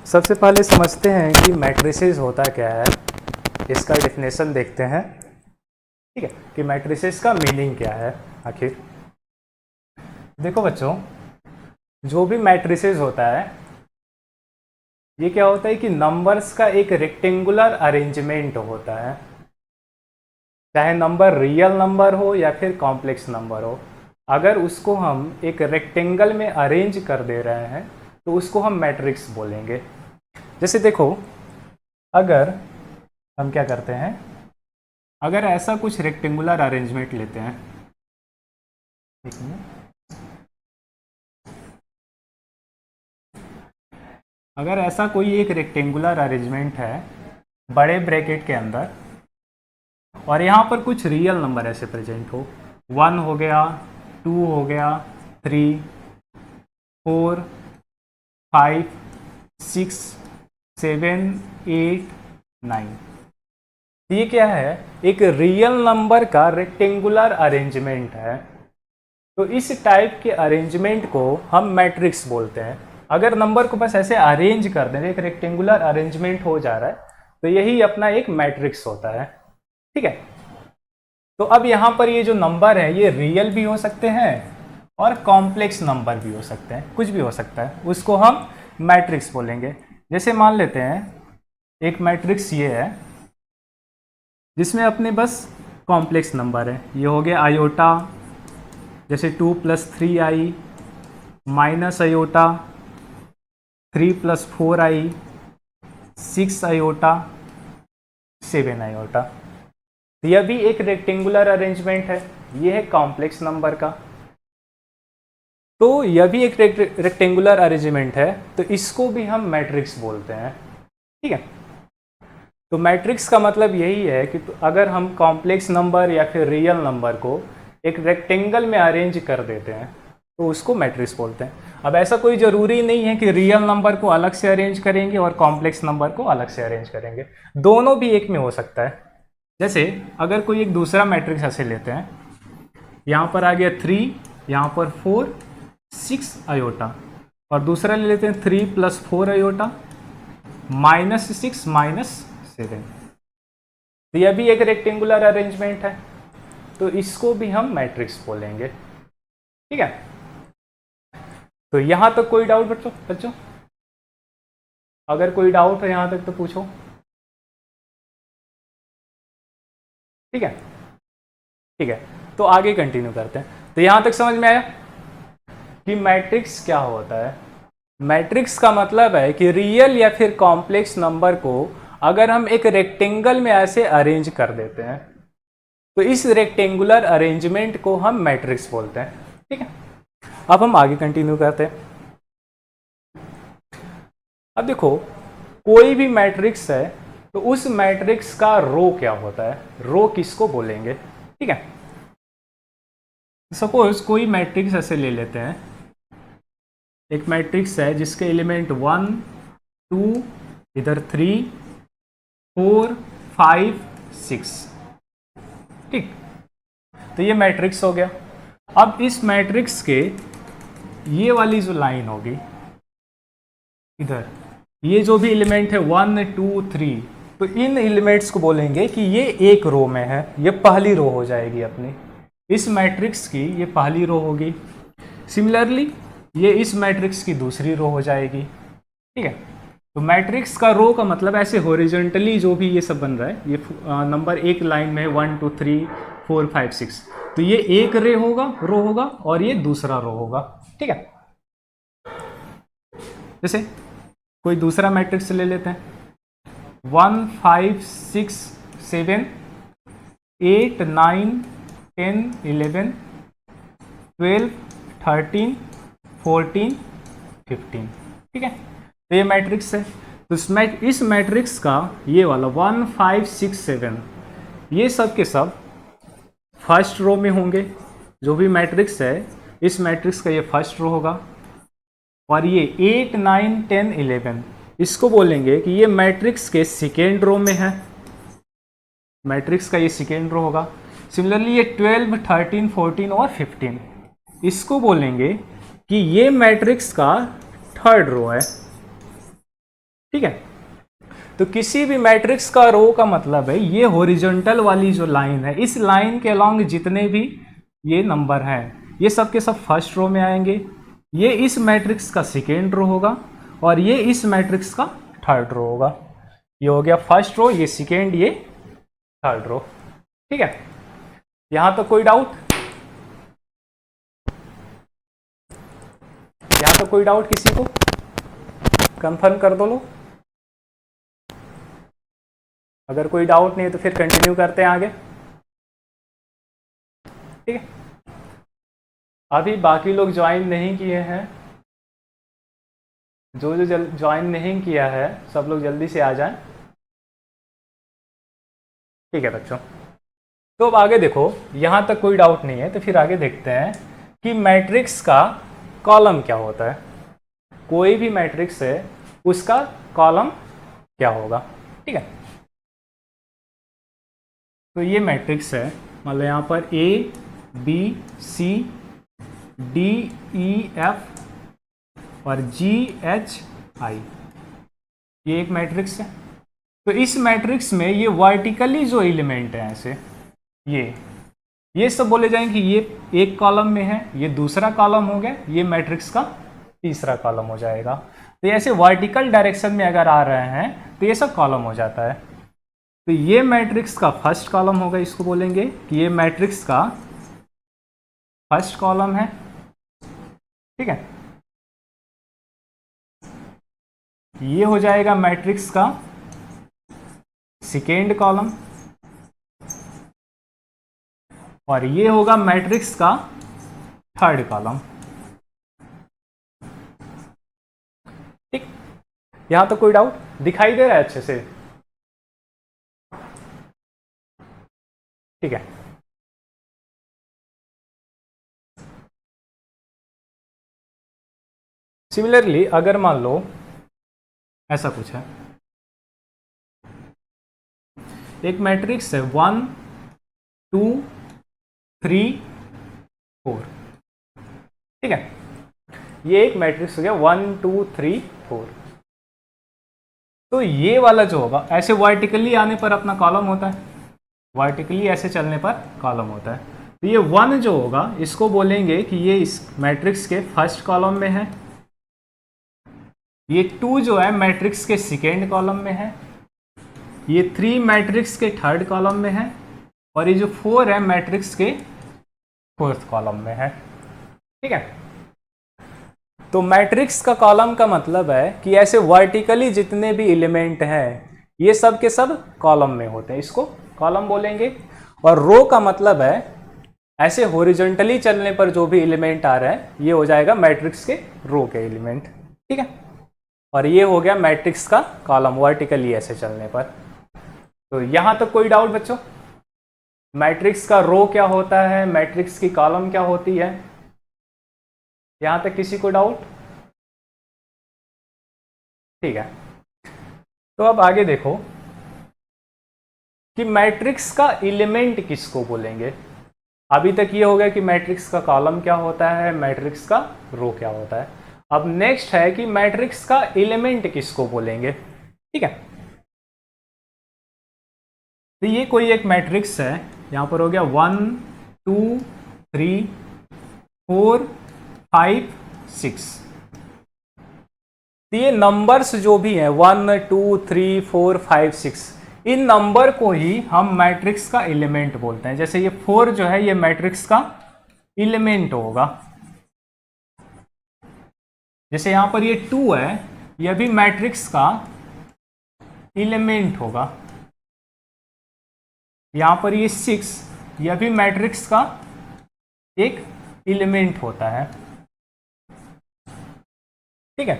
सबसे पहले समझते हैं कि मैट्रिसेस होता क्या है, इसका डेफिनेशन देखते हैं। ठीक है, कि मैट्रिसेस का मीनिंग क्या है आखिर। देखो बच्चों, जो भी मैट्रिसेस होता है ये क्या होता है कि नंबर्स का एक रेक्टेंगुलर अरेंजमेंट होता है, चाहे नंबर रियल नंबर हो या फिर कॉम्प्लेक्स नंबर हो। अगर उसको हम एक रेक्टेंगल में अरेंज कर दे रहे हैं तो उसको हम मैट्रिक्स बोलेंगे। जैसे देखो, अगर हम क्या करते हैं, अगर ऐसा कुछ रेक्टेंगुलर अरेंजमेंट लेते हैं, एक मिनट, अगर ऐसा कोई एक रेक्टेंगुलर अरेंजमेंट है बड़े ब्रैकेट के अंदर, और यहाँ पर कुछ रियल नंबर ऐसे प्रेजेंट हो, 1 हो गया, 2 हो गया, 3, 4, 5, 6, 7, 8, 9। ये क्या है, एक रियल नंबर का रेक्टेंगुलर अरेंजमेंट है। तो इस टाइप के अरेंजमेंट को हम मैट्रिक्स बोलते हैं। अगर नंबर को बस ऐसे अरेंज कर दें, एक रेक्टेंगुलर अरेंजमेंट हो जा रहा है, तो यही अपना एक मैट्रिक्स होता है। ठीक है, तो अब यहाँ पर ये जो नंबर है ये रियल भी हो सकते हैं और कॉम्प्लेक्स नंबर भी हो सकते हैं, कुछ भी हो सकता है, उसको हम मैट्रिक्स बोलेंगे। जैसे मान लेते हैं एक मैट्रिक्स ये है जिसमें अपने बस कॉम्प्लेक्स नंबर है, ये हो गया आयोटा, जैसे 2 + 3i minus iota 3 + 4i 6 iota 7 iota. तो यह भी एक रेक्टेंगुलर अरेंजमेंट है, यह है कॉम्प्लेक्स नंबर का। तो यह भी एक रेक्टेंगुलर अरेंजमेंट है, तो इसको भी हम मैट्रिक्स बोलते हैं। ठीक है, तो मैट्रिक्स का मतलब यही है कि अगर हम कॉम्प्लेक्स नंबर या फिर रियल नंबर को एक रेक्टेंगल में अरेंज कर देते हैं तो उसको मैट्रिक्स बोलते हैं। अब ऐसा कोई ज़रूरी नहीं है कि रियल नंबर को अलग से अरेंज करेंगे और कॉम्प्लेक्स नंबर को अलग से अरेंज करेंगे, दोनों भी एक में हो सकता है। जैसे अगर कोई एक दूसरा मैट्रिक्स ऐसे लेते हैं, यहाँ पर आ गया 3, यहाँ पर 4, 6 आयोटा, और दूसरा ले लेते हैं 3 + 4 आयोटा -6 -7। तो यह भी एक रेक्टेंगुलर अरेंजमेंट है, तो इसको भी हम मैट्रिक्स बोलेंगे। ठीक है, तो यहां तक कोई डाउट बच्चों? अगर कोई डाउट है यहां तक तो पूछो। ठीक है, ठीक है, तो आगे कंटिन्यू करते हैं। तो यहां तक समझ में आया कि मैट्रिक्स क्या होता है। मैट्रिक्स का मतलब है कि रियल या फिर कॉम्प्लेक्स नंबर को अगर हम एक रेक्टेंगल में ऐसे अरेंज कर देते हैं तो इस रेक्टेंगुलर अरेंजमेंट को हम मैट्रिक्स बोलते हैं। ठीक है, अब हम आगे कंटिन्यू करते हैं। अब देखो, कोई भी मैट्रिक्स है तो उस मैट्रिक्स का रो क्या होता है, रो किसको बोलेंगे। ठीक है, सपोज कोई मैट्रिक्स ऐसे ले लेते हैं, एक मैट्रिक्स है जिसके एलिमेंट 1, 2, इधर 3, 4, 5, 6। ठीक, तो ये मैट्रिक्स हो गया। अब इस मैट्रिक्स के ये वाली जो लाइन होगी इधर, ये जो भी एलिमेंट है 1, 2, 3, तो इन एलिमेंट्स को बोलेंगे कि ये एक रो में है, ये पहली रो हो जाएगी अपनी, इस मैट्रिक्स की ये पहली रो होगी। सिमिलरली ये इस मैट्रिक्स की दूसरी रो हो जाएगी। ठीक है, तो मैट्रिक्स का रो का मतलब ऐसे हॉरिजॉन्टली जो भी ये सब बन रहा है, ये नंबर एक लाइन में 1, 2, 3, 4, 5, 6, तो ये एक रो होगा और ये दूसरा रो होगा। ठीक है, जैसे कोई दूसरा मैट्रिक्स ले लेते हैं, 1, 5, 6, 7, 8, 9, 10, 11, 12, 13, 14, 15। ठीक है, तो ये मैट्रिक्स है। तो इस मैट्रिक्स का ये वाला 1, 5, 6, 7 ये सब के सब फर्स्ट रो में होंगे। जो भी मैट्रिक्स है इस मैट्रिक्स का ये फर्स्ट रो होगा, और ये 8, 9, 10, 11 इसको बोलेंगे कि ये मैट्रिक्स के सेकेंड रो में है, मैट्रिक्स का ये सेकेंड रो होगा। सिमिलरली ये 12, 13, 14 और 15 इसको बोलेंगे कि ये मैट्रिक्स का थर्ड रो है। ठीक है। तो किसी भी मैट्रिक्स का रो का मतलब है ये हॉरिजॉन्टल वाली जो लाइन है, इस लाइन के अलोंग जितने भी ये नंबर हैं ये सब के सब फर्स्ट रो में आएंगे। ये इस मैट्रिक्स का सेकेंड रो होगा और ये इस मैट्रिक्स का थर्ड रो होगा। ये हो गया फर्स्ट रो, ये सेकेंड, ये थर्ड रो। ठीक है, यहां तक कोई डाउट? यहां तक कोई डाउट किसी को? कंफर्म कर दो लो। अगर कोई डाउट नहीं है तो फिर कंटिन्यू करते हैं आगे। ठीक है, अभी बाकी लोग ज्वाइन नहीं किए हैं, जो जो ज्वाइन नहीं किया है सब लोग जल्दी से आ जाएं। ठीक है बच्चों, तो अब आगे देखो, यहां तक कोई डाउट नहीं है तो फिर आगे देखते हैं कि मैट्रिक्स का कॉलम क्या होता है। कोई भी मैट्रिक्स है उसका कॉलम क्या होगा। ठीक है, तो ये मैट्रिक्स है, मतलब यहाँ पर A B C D E F और G H I, ये एक मैट्रिक्स है। तो इस मैट्रिक्स में ये वर्टिकली जो एलिमेंट है ऐसे ये सब बोले जाएंगे कि ये एक कॉलम में है, ये दूसरा कॉलम हो गया, ये मैट्रिक्स का तीसरा कॉलम हो जाएगा। तो ऐसे वर्टिकल डायरेक्शन में अगर आ रहे हैं तो ये सब कॉलम हो जाता है। तो ये मैट्रिक्स का फर्स्ट कॉलम होगा, इसको बोलेंगे कि ये मैट्रिक्स का फर्स्ट कॉलम है। ठीक है, ये हो जाएगा मैट्रिक्स का सेकेंड कॉलम और ये होगा मैट्रिक्स का थर्ड कॉलम। ठीक, यहां तो कोई डाउट दिखाई दे रहा है अच्छे से? ठीक है, सिमिलरली अगर मान लो ऐसा कुछ है, एक मैट्रिक्स है 1 2 3 4। ठीक है, ये एक मैट्रिक्स हो गया 1 2 3 4। तो ये वाला जो होगा ऐसे वर्टिकली आने पर अपना कॉलम होता है, वर्टिकली ऐसे चलने पर कॉलम होता है। तो ये 1 जो होगा इसको बोलेंगे कि ये इस मैट्रिक्स के फर्स्ट कॉलम में है। ये 2 जो है मैट्रिक्स के सेकेंड कॉलम में है। ये 3 मैट्रिक्स के थर्ड कॉलम में है और ये जो 4 है मैट्रिक्स के फोर्थ कॉलम में है। ठीक है, तो मैट्रिक्स का कॉलम का मतलब है कि ऐसे वर्टिकली जितने भी एलिमेंट हैं ये सब के सब कॉलम में होते हैं, इसको कॉलम बोलेंगे। और रो का मतलब है ऐसे हॉरिजॉन्टली चलने पर जो भी एलिमेंट आ रहा है ये हो जाएगा मैट्रिक्स के रो के एलिमेंट। ठीक है, और ये हो गया मैट्रिक्स का कॉलम वर्टिकली ऐसे चलने पर। तो यहां तक कोई डाउट बच्चों? मैट्रिक्स का रो क्या होता है, मैट्रिक्स की कॉलम क्या होती है, यहां तक किसी को डाउट? ठीक है, तो अब आगे देखो कि मैट्रिक्स का एलिमेंट किसको बोलेंगे। अभी तक ये हो गया कि मैट्रिक्स का कॉलम क्या होता है, मैट्रिक्स का रो क्या होता है। अब नेक्स्ट है कि मैट्रिक्स का एलिमेंट किसको बोलेंगे। ठीक है, तो ये कोई एक मैट्रिक्स है, यहां पर हो गया 1 2 3 4 5 6। तो ये नंबर्स जो भी हैं 1 2 3 4 5 6, इन नंबर को ही हम मैट्रिक्स का एलिमेंट बोलते हैं। जैसे ये 4 जो है ये मैट्रिक्स का एलिमेंट होगा। जैसे यहां पर ये 2 है, यह भी मैट्रिक्स का एलिमेंट होगा। यहां पर ये 6, यह भी मैट्रिक्स का एक एलिमेंट होता है। ठीक है,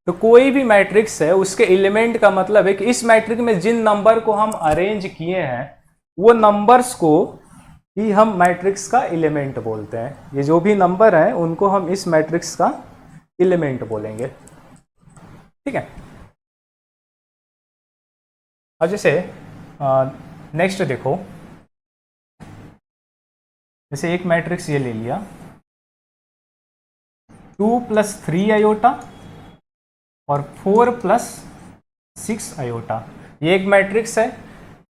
तो कोई भी मैट्रिक्स है उसके एलिमेंट का मतलब है कि इस मैट्रिक्स में जिन नंबर को हम अरेंज किए हैं वो नंबर्स को ही हम मैट्रिक्स का एलिमेंट बोलते हैं। ये जो भी नंबर हैं उनको हम इस मैट्रिक्स का एलिमेंट बोलेंगे। ठीक है, अब जैसे नेक्स्ट देखो, जैसे एक मैट्रिक्स ये ले लिया 2 + 3 आयोटा और 4 प्लस 6 आयोटा। ये एक मैट्रिक्स है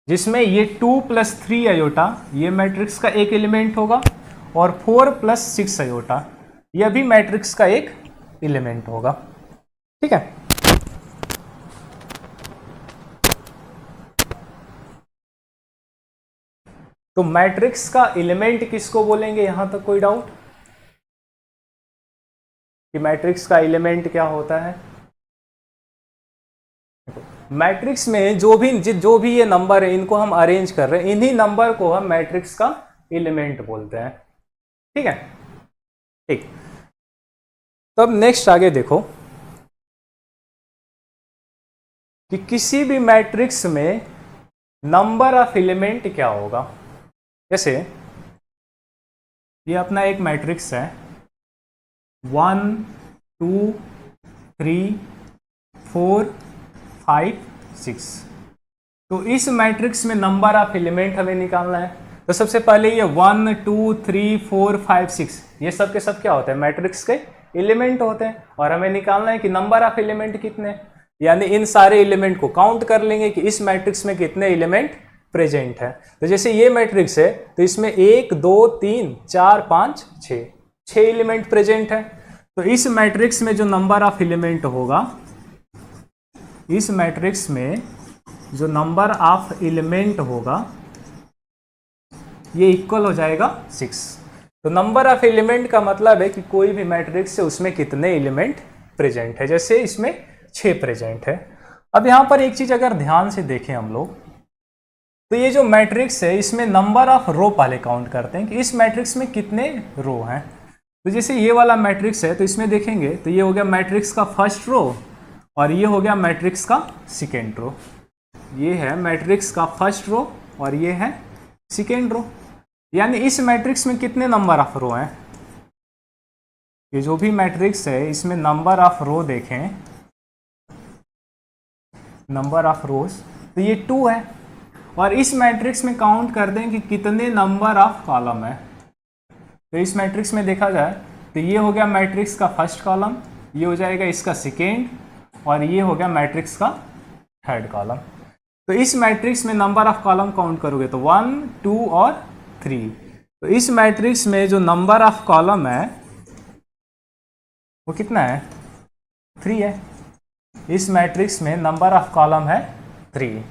जिसमें ये 2 प्लस 3 आयोटा ये मैट्रिक्स का एक एलिमेंट होगा, और 4 प्लस 6 आयोटा यह भी मैट्रिक्स का एक एलिमेंट होगा। ठीक है, तो मैट्रिक्स का एलिमेंट किसको बोलेंगे? यहां तक कोई डाउट कि मैट्रिक्स का एलिमेंट क्या होता है? मैट्रिक्स में जो भी ये नंबर है इनको हम अरेंज कर रहे हैं, इन्हीं नंबर को हम मैट्रिक्स का एलिमेंट बोलते हैं। ठीक है, ठीक। तो अब नेक्स्ट आगे देखो कि किसी भी मैट्रिक्स में नंबर ऑफ एलिमेंट क्या होगा। जैसे ये अपना एक मैट्रिक्स है 1 2 3 4 5 6। तो इस मैट्रिक्स में नंबर ऑफ एलिमेंट हमें निकालना है। तो सबसे पहले ये 1 2 3 4 5 6 ये सब के सब क्या होते हैं? मैट्रिक्स के एलिमेंट होते हैं। और हमें निकालना है कि नंबर ऑफ एलिमेंट कितने, यानी इन सारे एलिमेंट को काउंट कर लेंगे कि इस मैट्रिक्स में कितने एलिमेंट प्रेजेंट है। तो जैसे ये मैट्रिक्स है तो इसमें 1 2 3 4 5 6 एलिमेंट प्रेजेंट है। तो इस मैट्रिक्स में जो नंबर ऑफ एलिमेंट होगा, इस मैट्रिक्स में जो नंबर ऑफ एलिमेंट होगा ये इक्वल हो जाएगा 6। तो नंबर ऑफ एलिमेंट का मतलब है कि कोई भी मैट्रिक्स है उसमें कितने एलिमेंट प्रेजेंट है। जैसे इसमें 6 प्रेजेंट है। अब यहां पर एक चीज अगर ध्यान से देखें हम लोग, तो ये जो मैट्रिक्स है इसमें नंबर ऑफ रो पहले काउंट करते हैं कि इस मैट्रिक्स में कितने रो हैं। तो जैसे ये वाला मैट्रिक्स है तो इसमें देखेंगे तो ये हो गया मैट्रिक्स का फर्स्ट रो और ये हो गया मैट्रिक्स का सेकेंड रो। ये है मैट्रिक्स का फर्स्ट रो और ये है सेकेंड रो। यानी इस मैट्रिक्स में कितने नंबर ऑफ रो हैं? ये जो भी मैट्रिक्स है इसमें नंबर ऑफ रो देखें, नंबर ऑफ रोज, तो ये 2 है। और इस मैट्रिक्स में काउंट कर दें कि कितने नंबर ऑफ कॉलम है। तो इस मैट्रिक्स में देखा जाए तो ये हो गया मैट्रिक्स का फर्स्ट कॉलम, ये हो जाएगा इसका सेकेंड और ये हो गया मैट्रिक्स का थर्ड कॉलम। तो इस मैट्रिक्स में नंबर ऑफ कॉलम काउंट करोगे तो 1 2 और 3। तो इस मैट्रिक्स में जो नंबर ऑफ कॉलम है वो कितना है? 3 है। इस मैट्रिक्स में नंबर ऑफ कॉलम है 3।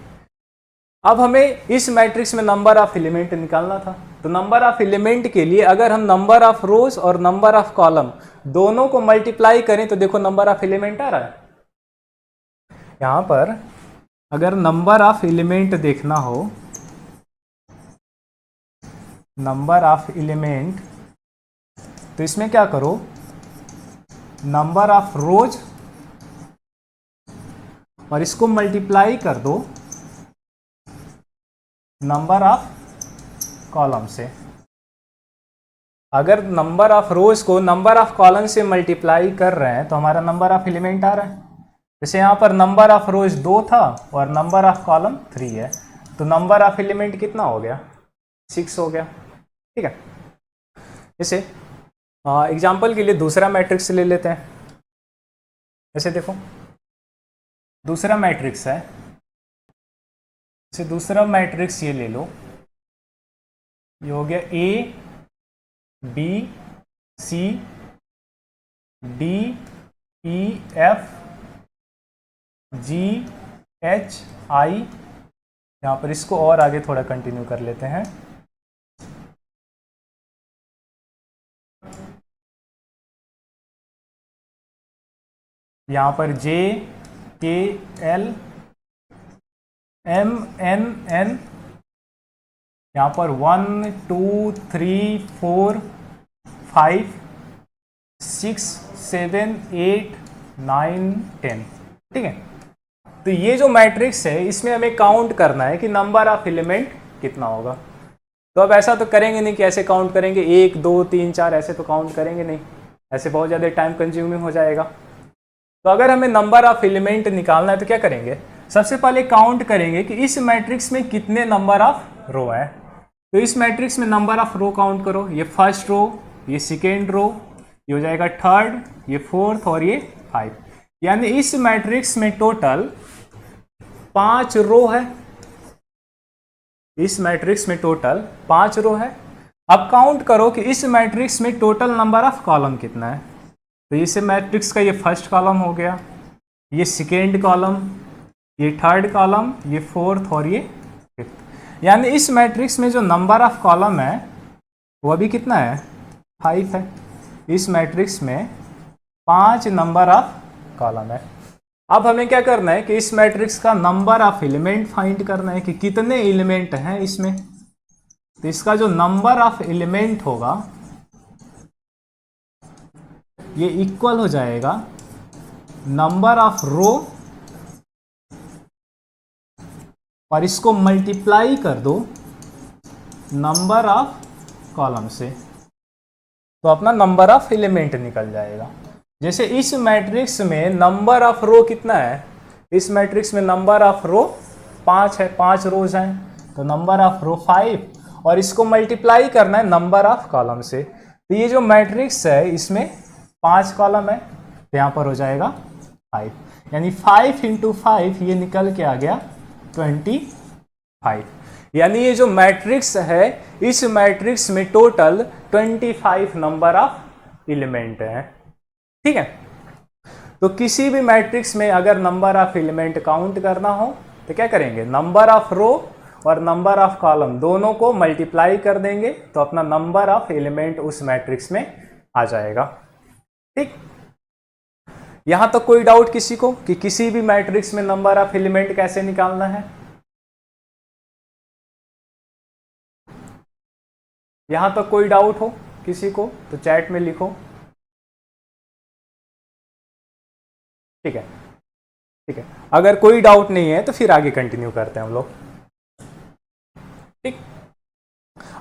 अब हमें इस मैट्रिक्स में नंबर ऑफ एलिमेंट निकालना था। तो नंबर ऑफ एलिमेंट के लिए अगर हम नंबर ऑफ रोज और नंबर ऑफ कॉलम दोनों को मल्टीप्लाई करें तो देखो नंबर ऑफ एलिमेंट आ रहा है। यहां पर अगर नंबर ऑफ एलिमेंट देखना हो, नंबर ऑफ एलिमेंट, तो इसमें क्या करो, नंबर ऑफ रोज और इसको मल्टीप्लाई कर दो नंबर ऑफ कॉलम से। अगर नंबर ऑफ रोज को नंबर ऑफ कॉलम से मल्टीप्लाई कर रहे हैं तो हमारा नंबर ऑफ एलिमेंट आ रहा है। जैसे यहाँ पर नंबर ऑफ रोज 2 था और नंबर ऑफ कॉलम 3 है, तो नंबर ऑफ एलिमेंट कितना हो गया? 6 हो गया। ठीक है, जैसे एग्जाम्पल के लिए दूसरा मैट्रिक्स ले लेते हैं। ऐसे देखो दूसरा मैट्रिक्स है, जैसे दूसरा मैट्रिक्स ये ले लो, ये हो गया A B C D E F G H I। यहाँ पर इसको और आगे थोड़ा कंटिन्यू कर लेते हैं। यहाँ पर J K L M N N, यहाँ पर 1 2 3 4 5 6 7 8 9 10। ठीक है, तो ये जो मैट्रिक्स है इसमें हमें काउंट करना है कि नंबर ऑफ एलिमेंट कितना होगा। तो अब ऐसा तो करेंगे नहीं कि ऐसे काउंट करेंगे 1 2 3 4, ऐसे तो काउंट करेंगे नहीं, ऐसे बहुत ज़्यादा टाइम कंज्यूमिंग हो जाएगा। तो अगर हमें नंबर ऑफ एलिमेंट निकालना है तो क्या करेंगे? सबसे पहले काउंट करेंगे कि इस मैट्रिक्स में कितने नंबर ऑफ रो है। तो इस मैट्रिक्स में नंबर ऑफ रो काउंट करो, ये फर्स्ट रो, ये सेकेंड रो, ये हो जाएगा थर्ड, ये फोर्थ और ये 5। यानी इस मैट्रिक्स में टोटल 5 रो है, इस मैट्रिक्स में टोटल 5 रो है। अब काउंट करो कि इस मैट्रिक्स में टोटल नंबर ऑफ कॉलम कितना है। तो इस मैट्रिक्स का ये फर्स्ट कॉलम हो गया, ये सेकेंड कॉलम, ये थर्ड कॉलम, ये फोर्थ और ये फिफ्थ। यानी इस मैट्रिक्स में जो नंबर ऑफ कॉलम है वो अभी कितना है, 5 है। इस मैट्रिक्स में 5 नंबर ऑफ कॉलम है। अब हमें क्या करना है कि इस मैट्रिक्स का नंबर ऑफ एलिमेंट फाइंड करना है कि कितने एलिमेंट हैं इसमें। तो इसका जो नंबर ऑफ एलिमेंट होगा ये इक्वल हो जाएगा नंबर ऑफ रो और इसको मल्टीप्लाई कर दो नंबर ऑफ कॉलम से, तो अपना नंबर ऑफ एलिमेंट निकल जाएगा। जैसे इस मैट्रिक्स में नंबर ऑफ रो कितना है, इस मैट्रिक्स में नंबर ऑफ रो 5 है, 5 रोज हैं, तो नंबर ऑफ रो 5 और इसको मल्टीप्लाई करना है नंबर ऑफ कॉलम से। तो ये जो मैट्रिक्स है इसमें 5 कॉलम है, तो यहाँ पर हो जाएगा 5, यानी 5 इंटू 5 ये निकल के आ गया 25। यानी ये जो मैट्रिक्स है इस मैट्रिक्स में टोटल 25 नंबर ऑफ एलिमेंट है। ठीक है, तो किसी भी मैट्रिक्स में अगर नंबर ऑफ एलिमेंट काउंट करना हो तो क्या करेंगे, नंबर ऑफ रो और नंबर ऑफ कॉलम दोनों को मल्टीप्लाई कर देंगे तो अपना नंबर ऑफ एलिमेंट उस मैट्रिक्स में आ जाएगा। ठीक, यहां तक कोई डाउट किसी को कि किसी भी मैट्रिक्स में नंबर ऑफ एलिमेंट कैसे निकालना है? यहां तक कोई डाउट हो किसी को तो चैट में लिखो। ठीक है, ठीक है, अगर कोई डाउट नहीं है तो फिर आगे कंटिन्यू करते हैं हम लोग। ठीक,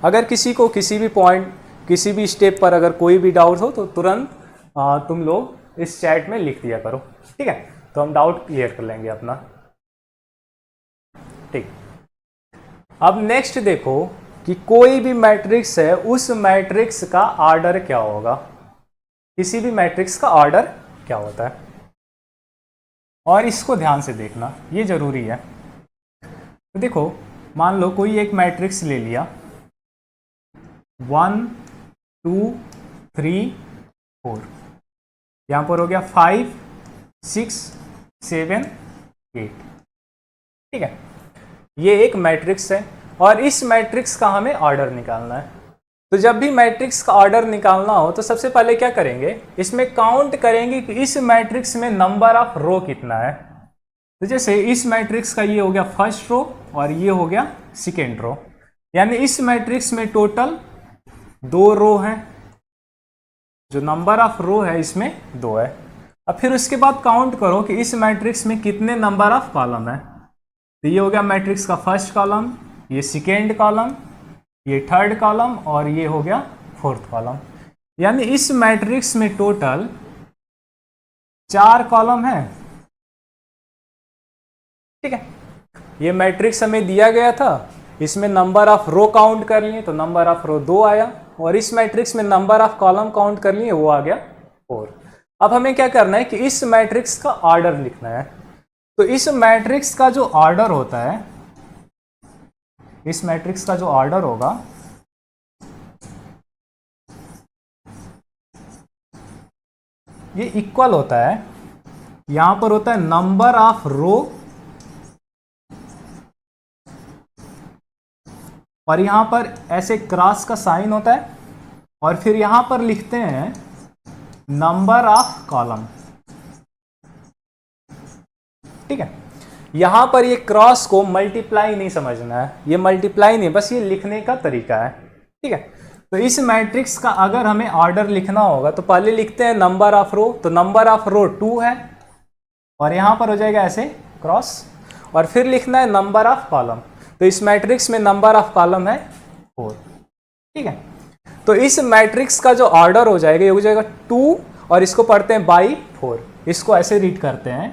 अगर किसी को किसी भी पॉइंट किसी भी स्टेप पर अगर कोई भी डाउट हो तो तुरंत तुम लोग इस चैट में लिख दिया करो। ठीक है, तो हम डाउट क्लियर कर लेंगे अपना। ठीक, अब नेक्स्ट देखो कि कोई भी मैट्रिक्स है उस मैट्रिक्स का ऑर्डर क्या होगा, किसी भी मैट्रिक्स का ऑर्डर क्या होता है, और इसको ध्यान से देखना ये जरूरी है। तो देखो मान लो कोई एक मैट्रिक्स ले लिया 1 2 3 4, यहां पर हो गया 5 6 7 8। ठीक है, ये एक मैट्रिक्स है और इस मैट्रिक्स का हमें ऑर्डर निकालना है। तो जब भी मैट्रिक्स का ऑर्डर निकालना हो तो सबसे पहले क्या करेंगे, इसमें काउंट करेंगे कि इस मैट्रिक्स में नंबर ऑफ रो कितना है। तो जैसे इस मैट्रिक्स का ये हो गया फर्स्ट रो और ये हो गया सेकेंड रो, यानी इस मैट्रिक्स में टोटल 2 रो हैं, जो नंबर ऑफ रो है इसमें 2 है। अब फिर उसके बाद काउंट करो कि इस मैट्रिक्स में कितने नंबर ऑफ कॉलम है। तो ये हो गया मैट्रिक्स का फर्स्ट कॉलम, ये सेकेंड कॉलम, ये थर्ड कॉलम और ये हो गया फोर्थ कॉलम। यानी इस मैट्रिक्स में टोटल 4 कॉलम है। ठीक है, ये मैट्रिक्स हमें दिया गया था, इसमें नंबर ऑफ रो काउंट कर लिए तो नंबर ऑफ रो 2 आया, और इस मैट्रिक्स में नंबर ऑफ कॉलम काउंट कर लिए वो आ गया 4। अब हमें क्या करना है कि इस मैट्रिक्स का ऑर्डर लिखना है। तो इस मैट्रिक्स का जो ऑर्डर होता है, इस मैट्रिक्स का जो ऑर्डर होगा ये इक्वल होता है, यहां पर होता है नंबर ऑफ रो और यहां पर ऐसे क्रॉस का साइन होता है और फिर यहां पर लिखते हैं नंबर ऑफ कॉलम। ठीक है, यहां पर ये क्रॉस को मल्टीप्लाई नहीं समझना है, ये मल्टीप्लाई नहीं, बस ये लिखने का तरीका है। ठीक है, तो इस मैट्रिक्स का अगर हमें ऑर्डर लिखना होगा तो पहले लिखते हैं नंबर ऑफ रो, तो नंबर ऑफ रो 2 है और यहां पर हो जाएगा ऐसे क्रॉस, और फिर लिखना है नंबर ऑफ कॉलम। तो इस मैट्रिक्स में नंबर ऑफ कॉलम है 4। ठीक है, तो इस मैट्रिक्स का जो ऑर्डर हो जाएगा ये हो जाएगा 2 और इसको पढ़ते हैं बाई 4, इसको ऐसे रीड करते हैं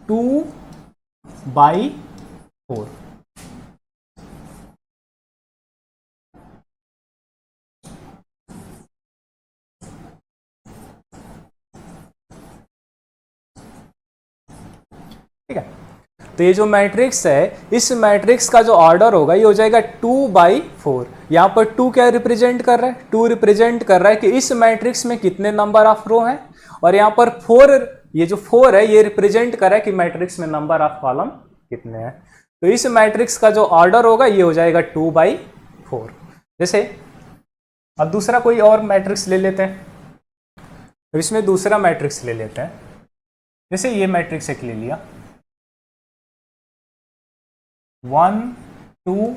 2/4। ठीक है। तो ये जो मैट्रिक्स है, इस मैट्रिक्स का जो ऑर्डर होगा ये हो जाएगा 2/4। यहाँ पर 2 क्या रिप्रेजेंट कर रहा है? 2 रिप्रेजेंट कर रहा है कि इस मैट्रिक्स में कितने नंबर ऑफ रो हैं, और यहाँ पर 4, ये जो 4 है ये रिप्रेजेंट कर रहा है कि मैट्रिक्स में नंबर ऑफ कॉलम कितने हैं। तो इस मैट्रिक्स का जो ऑर्डर होगा ये हो जाएगा 2/4। जैसे अब दूसरा कोई और मैट्रिक्स ले लेते हैं, तो इसमें दूसरा मैट्रिक्स ले लेते हैं। जैसे ये मैट्रिक्स एक ले लिया, 1 2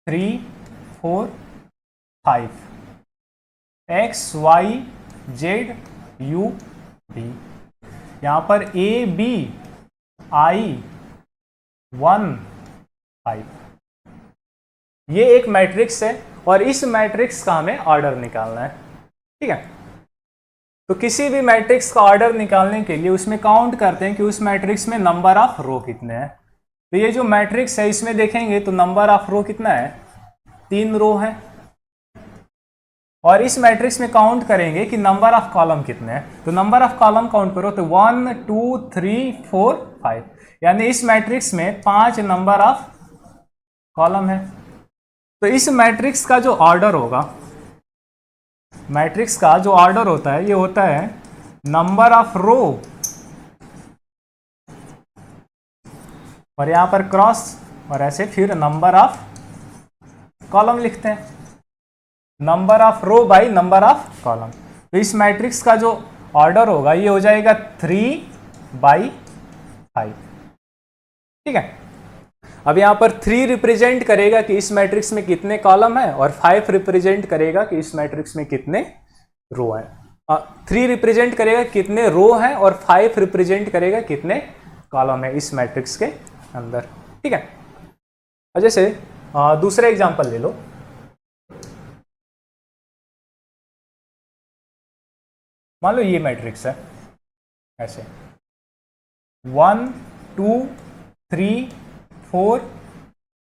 3 4 5, x y z u b। यहां पर a b i 1 5, ये एक मैट्रिक्स है और इस मैट्रिक्स का हमें ऑर्डर निकालना है। ठीक है, तो किसी भी मैट्रिक्स का ऑर्डर निकालने के लिए उसमें काउंट करते हैं कि उस मैट्रिक्स में नंबर ऑफ रो कितने हैं। तो ये जो मैट्रिक्स है इसमें देखेंगे तो नंबर ऑफ रो कितना है? 3 रो है। और इस मैट्रिक्स में काउंट करेंगे कि नंबर ऑफ कॉलम कितने हैं। तो नंबर ऑफ कॉलम काउंट करो तो 1 2 3 4 5, यानी इस मैट्रिक्स में 5 नंबर ऑफ कॉलम है। तो इस मैट्रिक्स का जो ऑर्डर होगा, मैट्रिक्स का जो ऑर्डर होता है ये होता है नंबर ऑफ रो, और यहां पर क्रॉस, और ऐसे फिर नंबर ऑफ कॉलम लिखते हैं, number of row by number of column. तो इस मैट्रिक्स का जो ऑर्डर होगा ये हो जाएगा 3/5। ठीक है, अब यहां पर 3 रिप्रेजेंट करेगा कि इस मैट्रिक्स में कितने कॉलम है, और 5 रिप्रेजेंट करेगा कि इस मैट्रिक्स में कितने रो है। 3 रिप्रेजेंट करेगा कितने रो हैं, और 5 रिप्रेजेंट करेगा कितने कॉलम है इस मैट्रिक्स के अंदर। ठीक है, और जैसे दूसरा एग्जांपल ले लो, मान लो ये मैट्रिक्स है ऐसे 1 2 3 4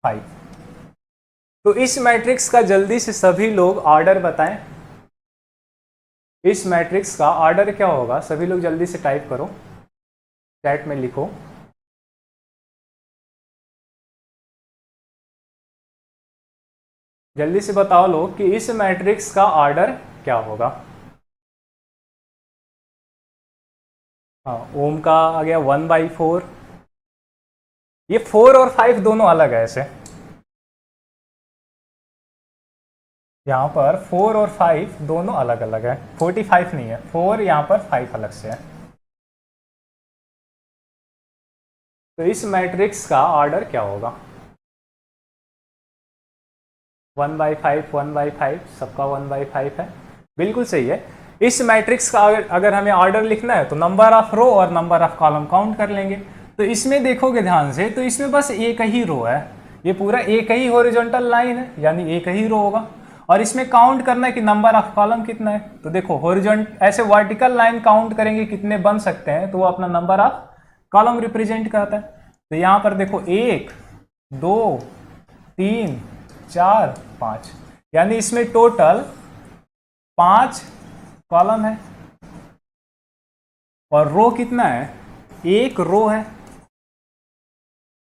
5। तो इस मैट्रिक्स का जल्दी से सभी लोग ऑर्डर बताएं। इस मैट्रिक्स का ऑर्डर क्या होगा? सभी लोग जल्दी से टाइप करो, चैट में लिखो। जल्दी से बताओ लोग कि इस मैट्रिक्स का ऑर्डर क्या होगा। हाँ, ओम का आ गया 1/4। ये 4 और 5 दोनों अलग है ऐसे, यहाँ पर 4 और 5 दोनों अलग अलग है, 45 नहीं है, 4 यहाँ पर 5 अलग से है। तो इस मैट्रिक्स का ऑर्डर क्या होगा? 1/5 1/5, सबका 1/5 है, बिल्कुल सही है। इस मैट्रिक्स का अगर हमें ऑर्डर लिखना है तो नंबर ऑफ रो और नंबर ऑफ कॉलम काउंट कर लेंगे। तो इसमें देखोगे ध्यान से तो इसमें बस एक ही रो है, ये पूरा एक ही हॉरिजॉन्टल लाइन है, यानी एक ही रो होगा। और इसमें काउंट करना है कि नंबर ऑफ कॉलम कितना है। तो देखो हॉरिजॉन्टल ऐसे वर्टिकल लाइन काउंट करेंगे कितने बन सकते हैं, तो वो अपना नंबर ऑफ कॉलम रिप्रेजेंट करता है। तो यहाँ पर देखो 1 2 3 4 5, यानी इसमें टोटल 5 कॉलम है, और रो कितना है? 1 रो है।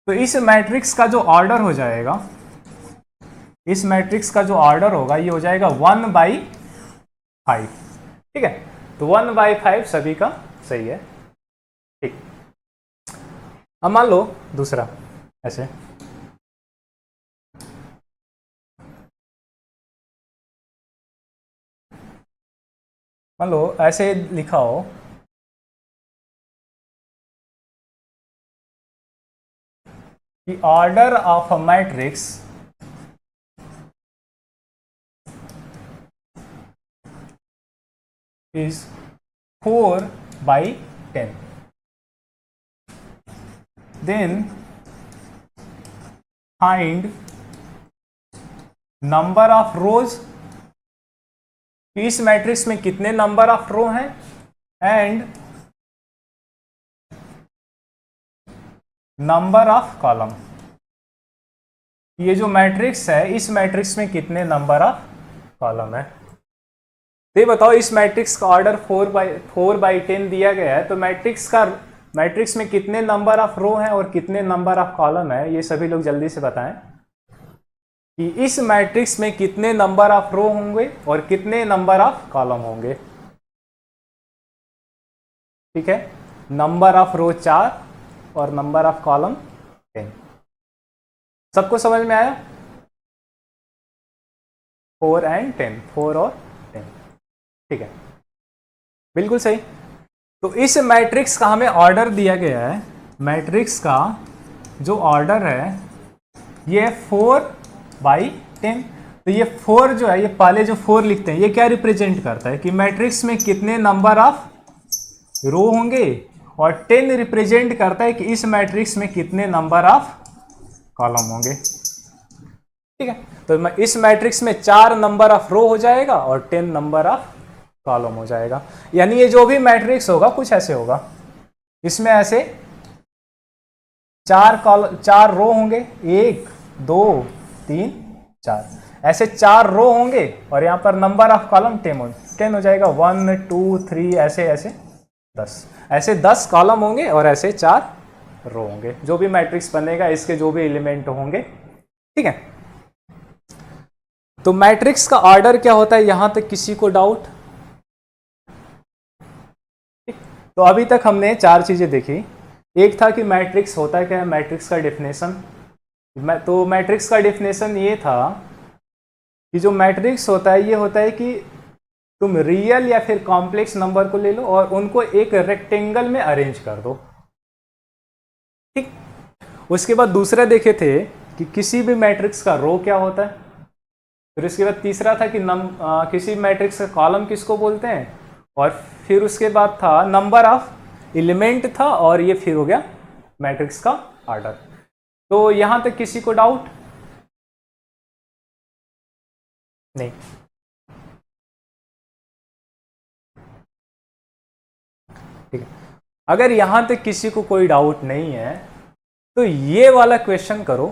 तो इस मैट्रिक्स का जो ऑर्डर हो जाएगा, इस मैट्रिक्स का जो ऑर्डर होगा ये हो जाएगा 1/5। ठीक है, तो 1/5 सभी का सही है। ठीक, अब मान लो दूसरा ऐसे, मान लो ऐसे लिखा हो कि order of a matrix is 4/10, then find number of rows, इस मैट्रिक्स में कितने नंबर ऑफ रो हैं, एंड नंबर ऑफ कॉलम, ये जो मैट्रिक्स है इस मैट्रिक्स में कितने नंबर ऑफ कॉलम है। तो ये बताओ, इस मैट्रिक्स का ऑर्डर 4/10 दिया गया है, तो मैट्रिक्स का मैट्रिक्स में कितने नंबर ऑफ रो हैं और कितने नंबर ऑफ कॉलम है, ये सभी लोग जल्दी से बताएं कि इस मैट्रिक्स में कितने नंबर ऑफ रो होंगे और कितने नंबर ऑफ कॉलम होंगे। ठीक है, नंबर ऑफ रो 4 और नंबर ऑफ कॉलम 10। सबको समझ में आया? 4 एंड 10, 4 और 10। ठीक है, बिल्कुल सही। तो इस मैट्रिक्स का हमें ऑर्डर दिया गया है, मैट्रिक्स का जो ऑर्डर है ये 4/10। तो ये 4 जो है, ये पहले जो 4 लिखते हैं, ये क्या रिप्रेजेंट करता है कि मैट्रिक्स में कितने नंबर ऑफ रो होंगे, और 10 रिप्रेजेंट करता है कि इस मैट्रिक्स में कितने नंबर ऑफ कॉलम होंगे। ठीक है, तो इस मैट्रिक्स में 4 नंबर ऑफ रो हो जाएगा और 10 नंबर ऑफ कॉलम हो जाएगा। यानी ये जो भी मैट्रिक्स होगा कुछ ऐसे होगा, इसमें ऐसे 4 रो होंगे, 1 2 3 4, ऐसे 4 रो होंगे, और यहां पर नंबर ऑफ कॉलम 10 हो जाएगा। 1 2 3 ऐसे ऐसे 10, ऐसे 10 कॉलम होंगे और ऐसे 4 रो होंगे। जो भी मैट्रिक्स बनेगा इसके जो भी एलिमेंट होंगे। ठीक है, तो मैट्रिक्स का ऑर्डर क्या होता है, यहां तक किसी को डाउट? तो अभी तक हमने 4 चीजें देखी। एक था कि मैट्रिक्स होता क्या है, मैट्रिक्स का डेफिनेशन। तो मैट्रिक्स का डेफिनेशन ये था कि जो मैट्रिक्स होता है ये होता है कि तुम रियल या फिर कॉम्प्लेक्स नंबर को ले लो और उनको एक रेक्टेंगल में अरेंज कर दो। ठीक, उसके बाद दूसरा देखे थे कि किसी भी मैट्रिक्स का रो क्या होता है। फिर उसके बाद तीसरा था कि किसी मैट्रिक्स का कॉलम किसको बोलते हैं, और फिर उसके बाद था नंबर ऑफ एलिमेंट था, और ये फिर हो गया मैट्रिक्स का ऑर्डर। तो यहां तक किसी को डाउट? नहीं। ठीक है, अगर यहां तक किसी को कोई डाउट नहीं है तो ये वाला क्वेश्चन करो।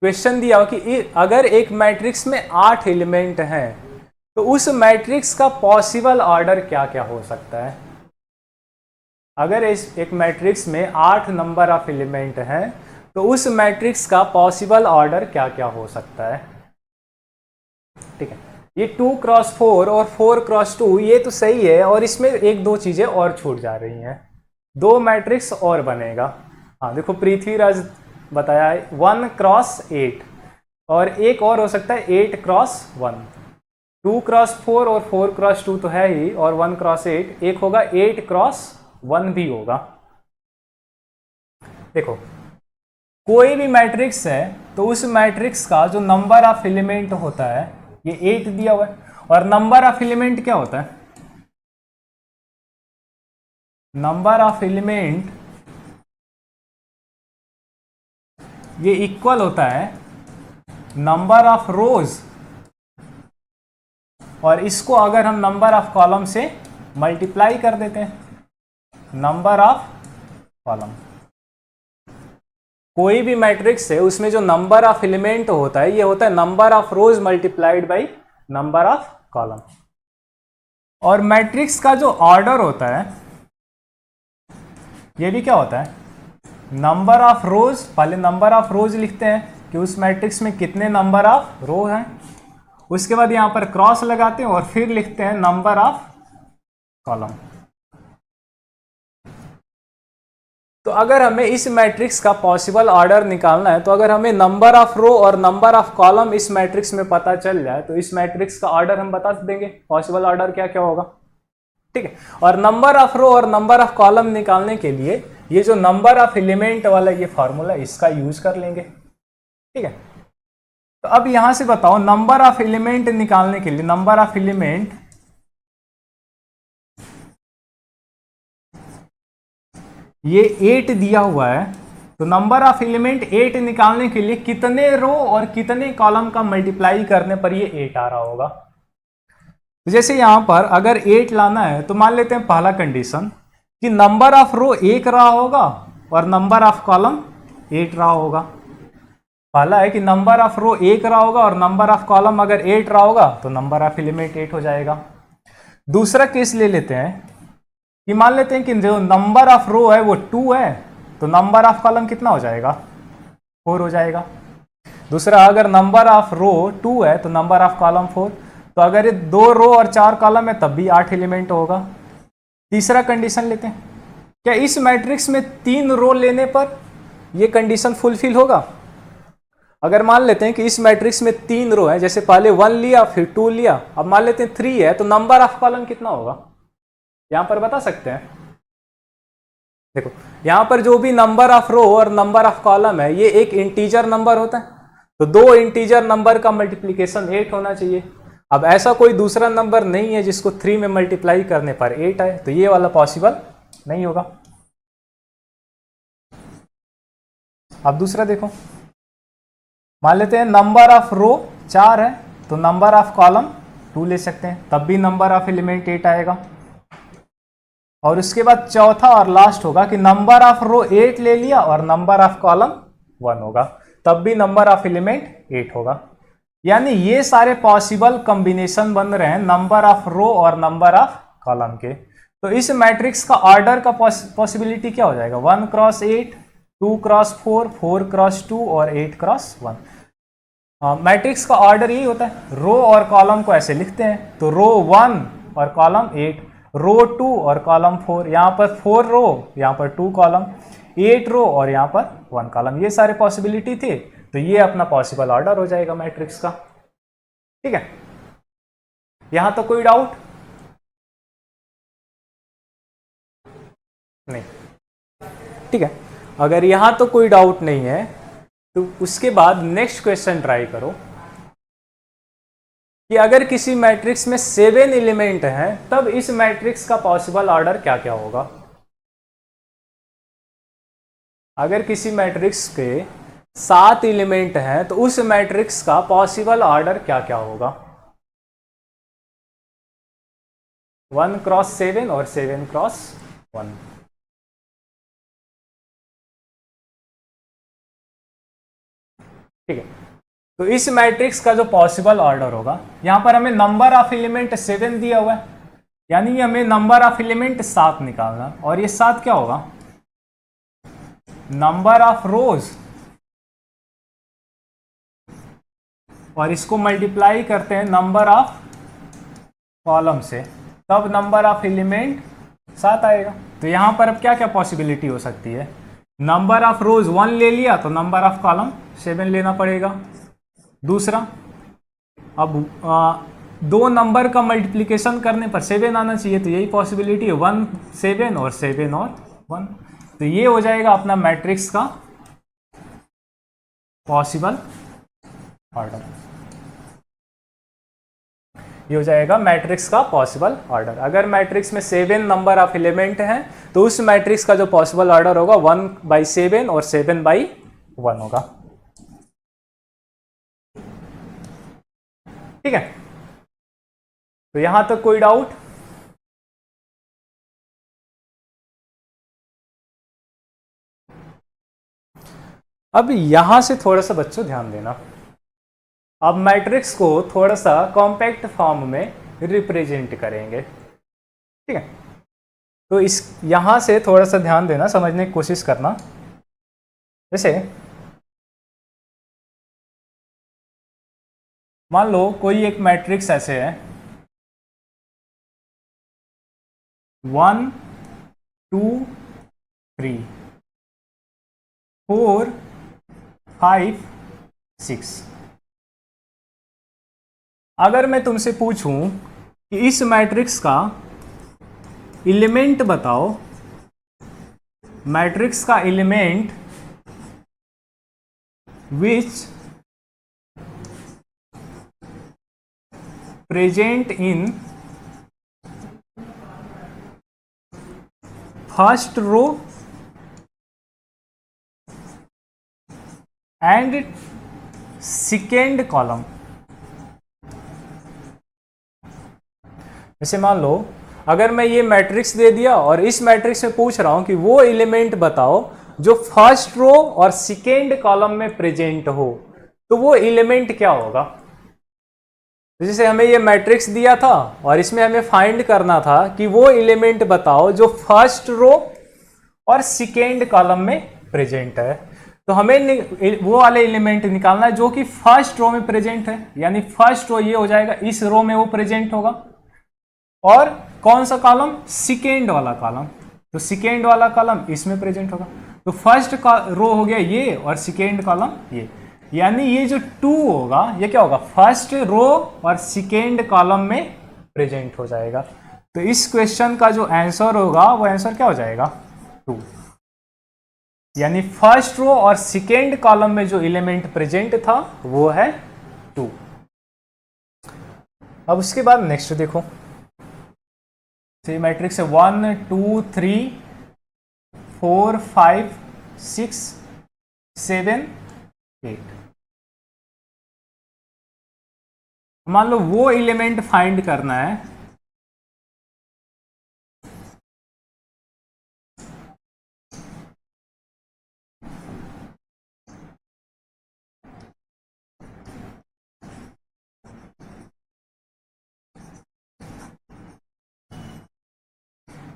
क्वेश्चन दिया हो कि अगर एक मैट्रिक्स में 8 एलिमेंट हैं तो उस मैट्रिक्स का पॉसिबल ऑर्डर क्या क्या हो सकता है। अगर एक मैट्रिक्स में 8 नंबर ऑफ एलिमेंट हैं तो उस मैट्रिक्स का पॉसिबल ऑर्डर क्या क्या हो सकता है। ठीक है, ये 2x4 और 4x2 ये तो सही है, और इसमें 1-2 चीजें और छूट जा रही हैं। 2 मैट्रिक्स और बनेगा। हाँ देखो, पृथ्वीराज बताया 1x8, और एक और हो सकता है 8x1। 2x4 और 4x2 तो है ही, और 1x8, एक होगा 8x1 भी होगा। देखो, कोई भी मैट्रिक्स है तो उस मैट्रिक्स का जो नंबर ऑफ एलिमेंट होता है ये 8 दिया हुआ है, और नंबर ऑफ एलिमेंट क्या होता है? नंबर ऑफ एलिमेंट ये इक्वल होता है नंबर ऑफ रोज, और इसको अगर हम नंबर ऑफ कॉलम से मल्टीप्लाई कर देते हैं, नंबर ऑफ कॉलम। कोई भी मैट्रिक्स है उसमें जो नंबर ऑफ एलिमेंट होता है ये होता है number of rose multiplied by number of column. और मैट्रिक्स का जो ऑर्डर होता है ये भी क्या होता है, नंबर ऑफ रोज। पहले नंबर ऑफ रोज लिखते हैं कि उस मैट्रिक्स में कितने नंबर ऑफ रो हैं, उसके बाद यहां पर क्रॉस लगाते हैं और फिर लिखते हैं नंबर ऑफ कॉलम। तो अगर हमें इस मैट्रिक्स का पॉसिबल ऑर्डर निकालना है, तो अगर हमें नंबर ऑफ रो और नंबर ऑफ कॉलम इस मैट्रिक्स में पता चल जाए तो इस मैट्रिक्स का ऑर्डर हम बता देंगे, पॉसिबल ऑर्डर क्या क्या होगा। ठीक है, और नंबर ऑफ रो और नंबर ऑफ कॉलम निकालने के लिए ये जो नंबर ऑफ एलिमेंट वाला ये फॉर्मूला, इसका यूज कर लेंगे। ठीक है, तो अब यहां से बताओ, नंबर ऑफ एलिमेंट निकालने के लिए, नंबर ऑफ एलिमेंट ये 8 दिया हुआ है, तो नंबर ऑफ एलिमेंट 8 निकालने के लिए कितने रो और कितने कॉलम का मल्टीप्लाई करने पर ये 8 आ रहा होगा। तो जैसे यहां पर अगर 8 लाना है तो मान लेते हैं पहला कंडीशन कि नंबर ऑफ रो 1 रहा होगा और नंबर ऑफ कॉलम 8 रहा होगा। पहला है कि नंबर ऑफ रो 1 रहा होगा और नंबर ऑफ कॉलम अगर 8 रहा होगा तो नंबर ऑफ एलिमेंट 8 हो जाएगा। दूसरा केस ले लेते हैं कि मान लेते हैं कि जो नंबर ऑफ रो है वो 2 है, तो नंबर ऑफ कॉलम कितना हो जाएगा, 4 हो जाएगा। दूसरा, अगर नंबर ऑफ रो 2 है तो नंबर ऑफ कॉलम 4, तो अगर ये 2 रो और 4 कॉलम है तब भी 8 एलिमेंट होगा। तीसरा कंडीशन लेते हैं, क्या इस मैट्रिक्स में 3 रो लेने पर ये कंडीशन फुलफिल होगा? अगर मान लेते हैं कि इस मैट्रिक्स में 3 रो है, जैसे पहले 1 लिया फिर 2 लिया, अब मान लेते हैं 3 है, तो नंबर ऑफ कॉलम कितना होगा यहां पर बता सकते हैं? देखो यहां पर जो भी नंबर ऑफ रो और नंबर ऑफ कॉलम है ये एक इंटीजर नंबर होता है, तो 2 इंटीजर नंबर का मल्टीप्लीकेशन 8 होना चाहिए। अब ऐसा कोई दूसरा नंबर नहीं है जिसको 3 में मल्टीप्लाई करने पर 8 आए, तो ये वाला पॉसिबल नहीं होगा। अब दूसरा देखो, मान लेते हैं नंबर ऑफ रो 4 है तो नंबर ऑफ कॉलम 2 ले सकते हैं, तब भी नंबर ऑफ एलिमेंट 8 आएगा। और उसके बाद चौथा और लास्ट होगा कि नंबर ऑफ रो 8 ले लिया और नंबर ऑफ कॉलम 1 होगा, तब भी नंबर ऑफ एलिमेंट 8 होगा। यानी ये सारे पॉसिबल कॉम्बिनेशन बन रहे हैं नंबर ऑफ रो और नंबर ऑफ कॉलम के। तो इस मैट्रिक्स का ऑर्डर का पॉसिबिलिटी क्या हो जाएगा, 1 क्रॉस 8, 2 क्रॉस 4, 4 क्रॉस 2 और 8 क्रॉस 1। मैट्रिक्स का ऑर्डर यही होता है, रो और कॉलम को ऐसे लिखते हैं, तो रो 1 और कॉलम 8, रो 2 और कॉलम 4, यहाँ पर 4 रो यहाँ पर 2 कॉलम, 8 रो और यहाँ पर 1 कॉलम। ये सारे पॉसिबिलिटी थे, तो ये अपना पॉसिबल ऑर्डर हो जाएगा मैट्रिक्स का। ठीक है, यहां तो कोई डाउट नहीं? ठीक है, अगर यहां तो कोई डाउट नहीं है तो उसके बाद नेक्स्ट क्वेश्चन ट्राई करो कि अगर किसी मैट्रिक्स में 7 एलिमेंट हैं तब इस मैट्रिक्स का पॉसिबल ऑर्डर क्या क्या होगा। अगर किसी मैट्रिक्स के 7 एलिमेंट हैं तो उस मैट्रिक्स का पॉसिबल ऑर्डर क्या क्या होगा, 1 क्रॉस 7 और 7 क्रॉस 1। ठीक है, तो इस मैट्रिक्स का जो पॉसिबल ऑर्डर होगा, यहां पर हमें नंबर ऑफ एलिमेंट 7 दिया हुआ है, यानी हमें नंबर ऑफ एलिमेंट 7 निकालना, और ये 7 क्या होगा, नंबर ऑफ रोज, और इसको मल्टीप्लाई करते हैं नंबर ऑफ कॉलम से, तब नंबर ऑफ एलिमेंट 7 आएगा। तो यहां पर अब क्या क्या पॉसिबिलिटी हो सकती है, नंबर ऑफ रोज 1 ले लिया तो नंबर ऑफ कॉलम 7 लेना पड़ेगा। दूसरा, अब 2 नंबर का मल्टीप्लिकेशन करने पर 7 आना चाहिए, तो यही पॉसिबिलिटी है, 1 7 और 7 और 1। तो ये हो जाएगा अपना मैट्रिक्स का पॉसिबल ऑर्डर, ये हो जाएगा मैट्रिक्स का पॉसिबल ऑर्डर। अगर मैट्रिक्स में 7 नंबर ऑफ एलिमेंट हैं तो उस मैट्रिक्स का जो पॉसिबल ऑर्डर होगा 1/7 और 7/1 होगा। ठीक है, तो यहां तक कोई डाउट? अब यहां से थोड़ा सा बच्चों ध्यान देना, अब मैट्रिक्स को थोड़ा सा कॉम्पैक्ट फॉर्म में रिप्रेजेंट करेंगे। ठीक है, तो इस यहां से थोड़ा सा ध्यान देना, समझने की कोशिश करना। जैसे मान लो कोई एक मैट्रिक्स ऐसे है, 1 2 3 4 5 6। अगर मैं तुमसे पूछूं कि इस मैट्रिक्स का एलिमेंट बताओ, मैट्रिक्स का element which present in first row and second column. जैसे मान लो अगर मैं ये मैट्रिक्स दे दिया और इस मैट्रिक्स में पूछ रहा हूं कि वो एलिमेंट बताओ जो फर्स्ट रो और सेकेंड कॉलम में प्रेजेंट हो, तो वो एलिमेंट क्या होगा। तो जैसे हमें ये मैट्रिक्स दिया था और इसमें हमें फाइंड करना था कि वो एलिमेंट बताओ जो फर्स्ट रो और सेकेंड कॉलम में प्रेजेंट है। तो हमें वो वाले एलिमेंट निकालना है जो कि फर्स्ट रो में प्रेजेंट है, यानी फर्स्ट रो ये हो जाएगा, इस रो में वो प्रेजेंट होगा। और कौन सा कॉलम? सेकेंड वाला कॉलम। तो सेकेंड वाला कॉलम इसमें प्रेजेंट होगा। तो फर्स्ट रो हो गया ये और सेकेंड कॉलम ये, यानी ये जो 2 होगा ये क्या होगा? फर्स्ट रो और सेकेंड कॉलम में प्रेजेंट हो जाएगा। तो इस क्वेश्चन का जो आंसर होगा वो आंसर क्या हो जाएगा? 2। यानी फर्स्ट रो और सेकेंड कॉलम में जो एलिमेंट प्रेजेंट था वो है 2। अब उसके बाद नेक्स्ट देखो, मैट्रिक्स है 1 2 3 4 5 6 7 8। मान लो वो एलिमेंट फाइंड करना है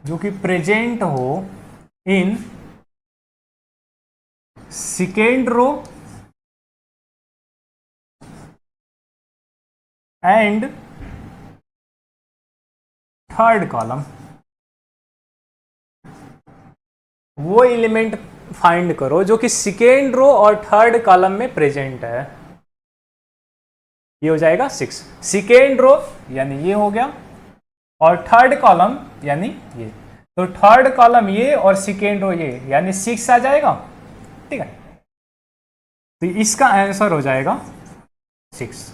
जो कि प्रेजेंट हो in second row and third column. वो एलिमेंट फाइंड करो जो कि सेकेंड रो और थर्ड कॉलम में प्रेजेंट है। ये हो जाएगा 6। सेकेंड रो यानी ये हो गया और थर्ड कॉलम यानी ये। तो थर्ड कॉलम ये और सेकेंड रो ये, यानी 6 आ जाएगा। ठीक है, तो इसका आंसर हो जाएगा 6।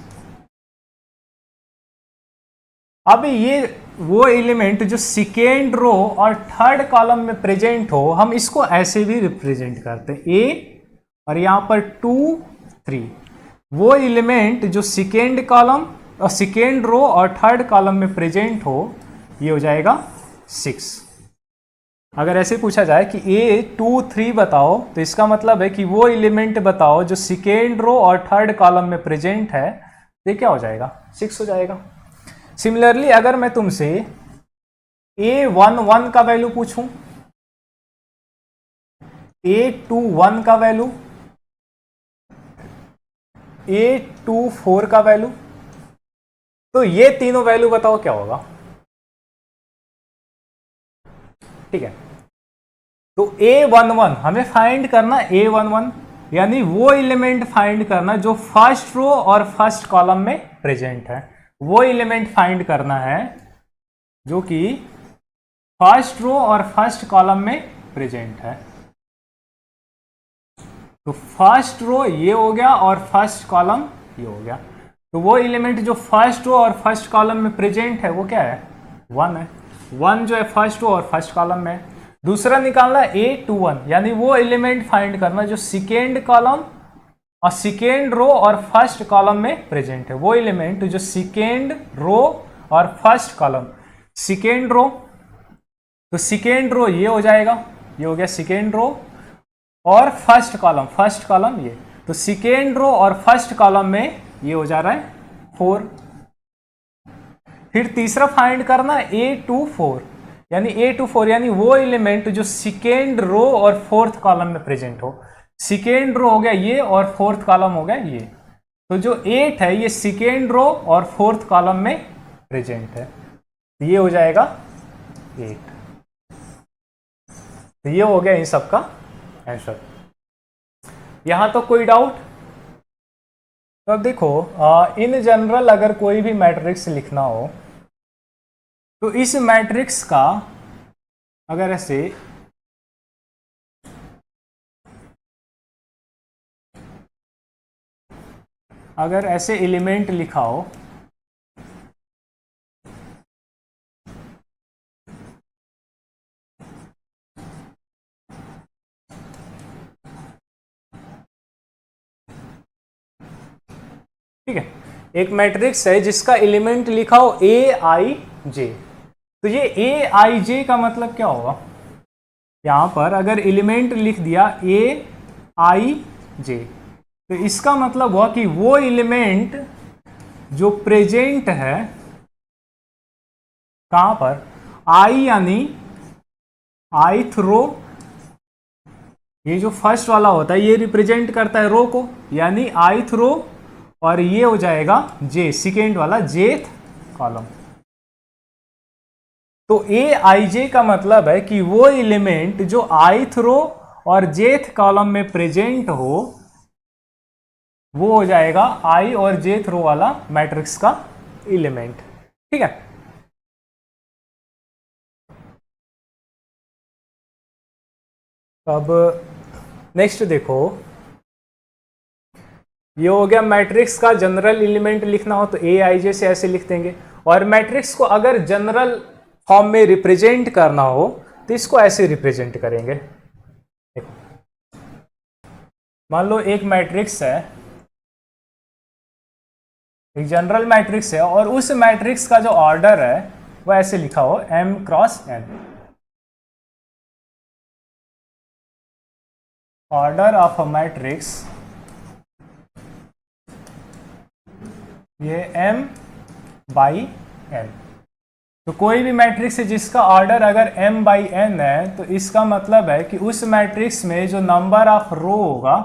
अब ये वो एलिमेंट जो सेकेंड रो और थर्ड कॉलम में प्रेजेंट हो, हम इसको ऐसे भी रिप्रेजेंट करते हैं, ए और यहां पर 2 3। वो एलिमेंट जो सेकेंड कॉलम और सेकेंड रो और थर्ड कॉलम में प्रेजेंट हो, ये हो जाएगा 6। अगर ऐसे पूछा जाए कि ए 2 3 बताओ, तो इसका मतलब है कि वो एलिमेंट बताओ जो सेकेंड रो और थर्ड कॉलम में प्रेजेंट है, ये क्या हो जाएगा? 6 हो जाएगा। सिमिलरली अगर मैं तुमसे A11 का वैल्यू पूछूं, A21 का वैल्यू, A24 का वैल्यू, तो ये तीनों वैल्यू बताओ क्या होगा? ठीक है, तो A11 हमें फाइंड करना, A11 यानी वो एलिमेंट फाइंड करना जो फर्स्ट रो और फर्स्ट कॉलम में प्रेजेंट है। वो एलिमेंट फाइंड करना है जो कि फर्स्ट रो और फर्स्ट कॉलम में प्रेजेंट है। तो फर्स्ट रो ये हो गया और फर्स्ट कॉलम ये हो गया। तो वो एलिमेंट जो फर्स्ट रो और फर्स्ट कॉलम में प्रेजेंट है वो क्या है? 1 है। 1 जो है फर्स्ट रो और फर्स्ट कॉलम में। दूसरा निकालना A21, यानी वो एलिमेंट फाइंड करना जो सेकेंड कॉलम और सेकेंड रो और फर्स्ट कॉलम में प्रेजेंट है। वो एलिमेंट जो सेकेंड रो और फर्स्ट कॉलम, सेकेंड रो, तो सेकेंड रो ये हो जाएगा, ये हो गया सेकेंड रो, और फर्स्ट कॉलम ये, तो सेकेंड रो और फर्स्ट कॉलम में ये हो जा रहा है 4। फिर तीसरा फाइंड करना A24, यानी A24 यानी वो एलिमेंट जो सेकेंड रो और फोर्थ कॉलम में प्रेजेंट हो। सेकेंड रो हो गया ये और फोर्थ कॉलम हो गया ये। तो जो 8 है ये सेकेंड रो और फोर्थ कॉलम में प्रेजेंट है, ये हो जाएगा 8। तो ये हो गया इन सब का आंसर। यहां तो कोई डाउट? तो अब देखो, इन जनरल अगर कोई भी मैट्रिक्स लिखना हो तो इस मैट्रिक्स का अगर ऐसे एलिमेंट लिखा हो, ठीक है, एक मैट्रिक्स है जिसका एलिमेंट लिखा हो A-I-J, तो ये A-I-J का मतलब क्या होगा? यहां पर अगर एलिमेंट लिख दिया A-I-J, तो इसका मतलब हुआ कि वो एलिमेंट जो प्रेजेंट है कहां पर, आई यानी ith रो, ये जो फर्स्ट वाला होता है ये रिप्रेजेंट करता है रो को यानी ith रो, और ये हो जाएगा जे, सेकेंड वाला जेथ कॉलम। तो ए आई जे का मतलब है कि वो एलिमेंट जो ith रो और जेथ कॉलम में प्रेजेंट हो वो हो जाएगा आई और जेथ रो वाला मैट्रिक्स का एलिमेंट। ठीक है, अब नेक्स्ट देखो, ये हो गया मैट्रिक्स का जनरल एलिमेंट लिखना हो तो ए आई जे से ऐसे लिख देंगे, और मैट्रिक्स को अगर जनरल फॉर्म में रिप्रेजेंट करना हो तो इसको ऐसे रिप्रेजेंट करेंगे। देखो मान लो एक मैट्रिक्स है, एक जनरल मैट्रिक्स है, और उस मैट्रिक्स का जो ऑर्डर है वो ऐसे लिखा हो m cross n, order of a matrix ये m बाई n। तो कोई भी मैट्रिक्स है जिसका ऑर्डर अगर m बाई n है तो इसका मतलब है कि उस मैट्रिक्स में जो नंबर ऑफ रो होगा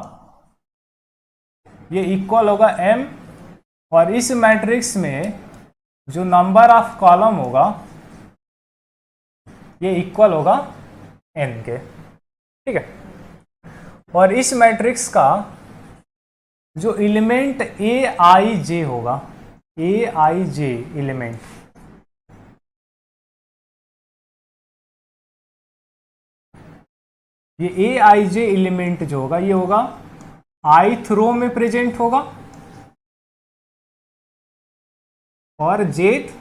ये इक्वल होगा m, और इस मैट्रिक्स में जो नंबर ऑफ कॉलम होगा ये इक्वल होगा n के। ठीक है, और इस मैट्रिक्स का जो एलिमेंट ए आई जे होगा, ए आई जे एलिमेंट, ये ए आई जे एलिमेंट जो होगा ये होगा ith रो में प्रेजेंट होगा और जेथ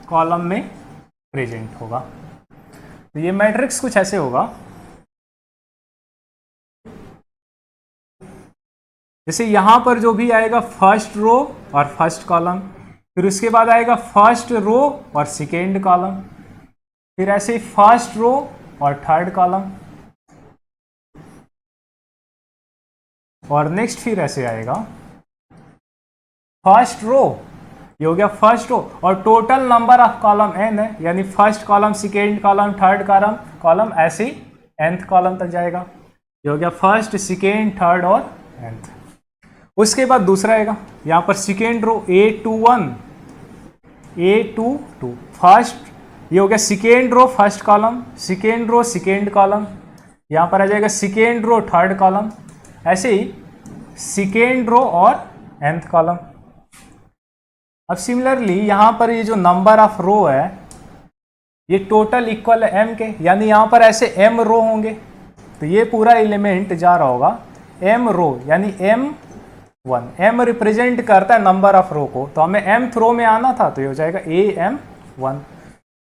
कॉलम में प्रेजेंट होगा। तो ये मैट्रिक्स कुछ ऐसे होगा, जैसे यहां पर जो भी आएगा फर्स्ट रो और फर्स्ट कॉलम, फिर उसके बाद आएगा फर्स्ट रो और सेकेंड कॉलम, फिर ऐसे फर्स्ट रो और थर्ड कॉलम, और नेक्स्ट फिर ऐसे आएगा फर्स्ट रो, ये हो गया फर्स्ट रो, और total number of column n है यानी first column, second column, third column ऐसे nth कॉलम तक जाएगा। ये हो गया फर्स्ट, सेकेंड, थर्ड और nth। उसके बाद दूसरा आएगा यहाँ पर second row A21, A22, first, ये हो गया second row first column, second row second column, यहाँ पर आ जाएगा सेकेंड रो थर्ड कॉलम, ऐसे ही सेकेंड रो और nth कॉलम। अब सिमिलरली यहाँ पर ये जो नंबर ऑफ रो है ये टोटल इक्वल है m के, यानी यहाँ पर ऐसे m रो होंगे तो ये पूरा एलिमेंट जा रहा होगा m रो यानी m1, m रिप्रेजेंट करता है नंबर ऑफ रो को, तो हमें mth रो में आना था तो ये हो जाएगा am1।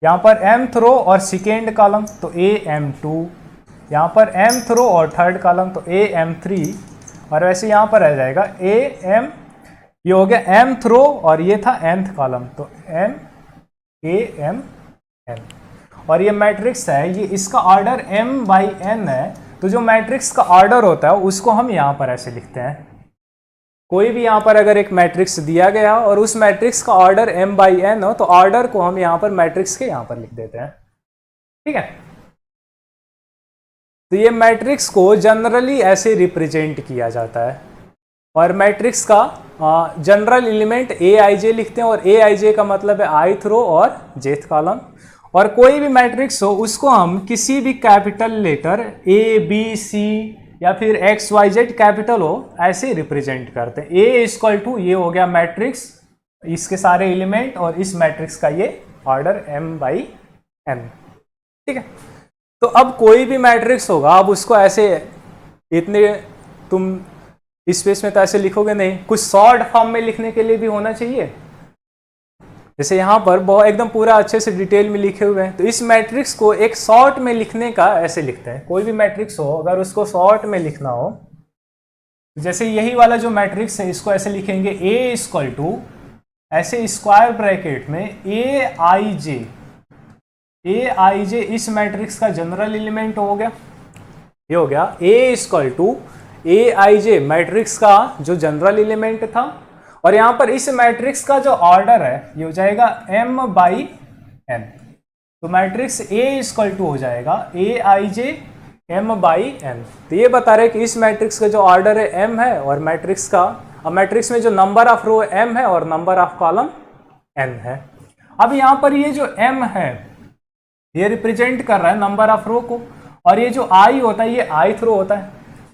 यहाँ पर mth रो और सेकेंड कॉलम तो am2, यहाँ पर mth रो और थर्ड कॉलम तो am3, और वैसे यहाँ पर आ जाएगा am, ये हो गया mth रो और ये था nth कॉलम तो am n, और ये मैट्रिक्स है, ये इसका ऑर्डर m बाई n है। तो जो मैट्रिक्स का ऑर्डर होता है उसको हम यहाँ पर ऐसे लिखते हैं, कोई भी यहाँ पर अगर एक मैट्रिक्स दिया गया और उस मैट्रिक्स का ऑर्डर m बाई n हो तो ऑर्डर को हम यहाँ पर मैट्रिक्स के यहाँ पर लिख देते हैं। ठीक है, तो ये मैट्रिक्स को जनरली ऐसे रिप्रेजेंट किया जाता है, और मैट्रिक्स का जनरल एलिमेंट ए आई जे लिखते हैं, और ए आई जे का मतलब है ith रो और जेथ कॉलम, और कोई भी मैट्रिक्स हो उसको हम किसी भी capital letter A B C या फिर एक्स वाई जेड कैपिटल हो ऐसे रिप्रेजेंट करते हैं। ए इक्वल टू, ये हो गया मैट्रिक्स, इसके सारे एलिमेंट और इस मैट्रिक्स का ये ऑर्डर m बाई n। ठीक है, तो अब कोई भी मैट्रिक्स होगा, अब उसको ऐसे इतने तुम स्पेस में तो ऐसे लिखोगे नहीं, कुछ शॉर्ट फॉर्म में लिखने के लिए भी होना चाहिए। जैसे यहाँ पर बहुत एकदम पूरा अच्छे से डिटेल में लिखे हुए हैं, तो इस मैट्रिक्स को एक शॉर्ट में लिखने का ऐसे लिखते हैं। कोई भी मैट्रिक्स हो अगर उसको शॉर्ट में लिखना हो, जैसे यही वाला जो मैट्रिक्स है इसको ऐसे लिखेंगे A इक्वल टू, ऐसे स्क्वायर ब्रैकेट में ए आई जे इस मैट्रिक्स का जनरल एलिमेंट हो गया। ये हो गया A equal to A I J matrix का जो जनरल एलिमेंट था, और यहाँ पर इस मैट्रिक्स का जो ऑर्डर है ये हो जाएगा m/n। तो मैट्रिक्स A इक्वल टू हो जाएगा Aij m/n। तो ये बता रहे कि इस मैट्रिक्स का जो ऑर्डर है m है और मैट्रिक्स में जो नंबर ऑफ रो m है और नंबर ऑफ कॉलम n है। अब यहाँ पर ये जो m है ये रिप्रेजेंट कर रहा है नंबर ऑफ रो को, और ये जो i होता है ये ith रो होता है।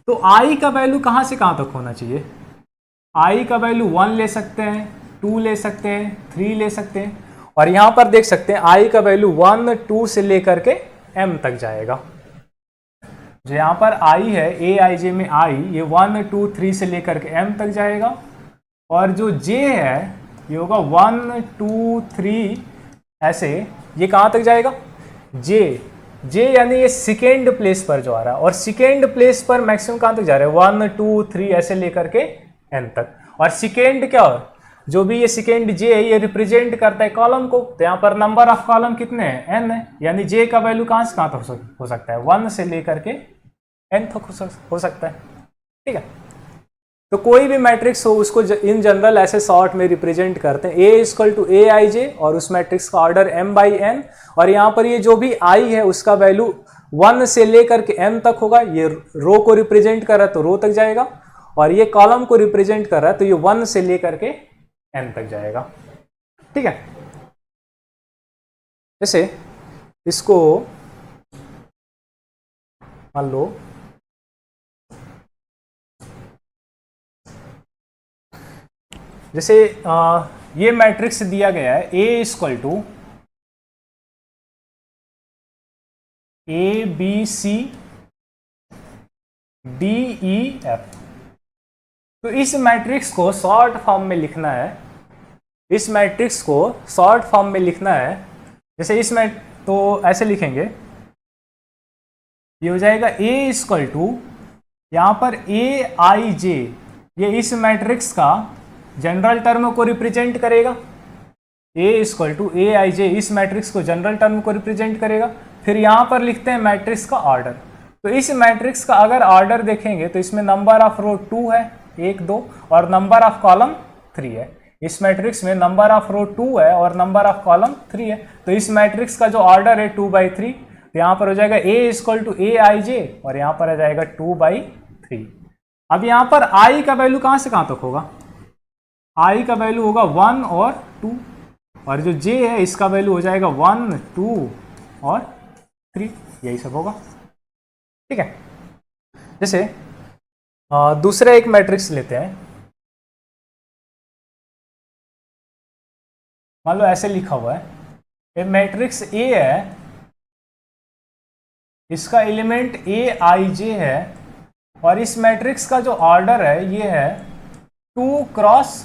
तो i का वैल्यू कहाँ से कहाँ तक होना चाहिए? i का वैल्यू 1 ले सकते हैं, 2 ले सकते हैं, 3 ले सकते हैं, और यहाँ पर देख सकते हैं i का वैल्यू 1, 2 से लेकर के m तक जाएगा। जो यहाँ पर i है Aij में i ये 1, 2, 3 से लेकर के m तक जाएगा, और जो j है ये होगा 1, 2, 3 ऐसे ये कहाँ तक जाएगा? j यानी ये सेकेंड प्लेस पर जो आ रहा है, और सेकेंड प्लेस पर मैक्सिमम कहाँ तक जा रहा है? 1, 2, 3 ऐसे लेकर के n तक। और सेकेंड क्या हो, जो भी ये सेकेंड j है ये रिप्रेजेंट करता है कॉलम को। तो यहाँ पर नंबर ऑफ कॉलम कितने हैं? n है, यानी j का वैल्यू कहाँ से कहाँ तक हो सकता है? 1 से लेकर के n तक हो सकता है। ठीक है, तो कोई भी मैट्रिक्स हो उसको इन जनरल ऐसे शॉर्ट में रिप्रेजेंट करते हैं, A इक्वल टू Aij और उस मैट्रिक्स का ऑर्डर m/n, और यहाँ पर ये जो भी i है उसका वैल्यू 1 से लेकर के m तक होगा। ये रो को रिप्रेजेंट कर रहा है तो रो तक जाएगा, और ये कॉलम को रिप्रेजेंट कर रहा है तो ये 1 से लेकर के n तक जाएगा। ठीक है, जैसे इसको मान लो जैसे ये मैट्रिक्स दिया गया है A equal to ABC DEF। तो इस मैट्रिक्स को शॉर्ट फॉर्म में लिखना है, इस मैट्रिक्स को शॉर्ट फॉर्म में लिखना है। जैसे इसमें तो ऐसे लिखेंगे, ये हो जाएगा A इक्वल टू यहाँ पर Aij, ये इस मैट्रिक्स का जनरल टर्म को रिप्रेजेंट करेगा। A इक्वल टू Aij इस मैट्रिक्स को जनरल टर्म को रिप्रेजेंट करेगा। फिर यहाँ पर लिखते हैं मैट्रिक्स का ऑर्डर। तो इस मैट्रिक्स का अगर ऑर्डर देखेंगे तो इसमें नंबर ऑफ रो 2 है, 1, 2, और नंबर ऑफ कॉलम 3 है। इस मैट्रिक्स में नंबर ऑफ रो 2 है और नंबर ऑफ कॉलम 3 है। तो इस मैट्रिक्स का जो ऑर्डर है 2/3, तो यहाँ पर हो जाएगा A इक्वल टू Aij और यहाँ पर आ जाएगा 2/3। अब यहाँ पर i का वैल्यू कहाँ से कहाँ तक होगा? i का वैल्यू होगा 1 और 2, और जो j है इसका वैल्यू हो जाएगा 1, 2 और 3, यही सब होगा। ठीक है, जैसे दूसरा एक मैट्रिक्स लेते हैं। मान लो ऐसे लिखा हुआ है, ये मैट्रिक्स A है, इसका एलिमेंट Aij है, और इस मैट्रिक्स का जो ऑर्डर है ये है 2 क्रॉस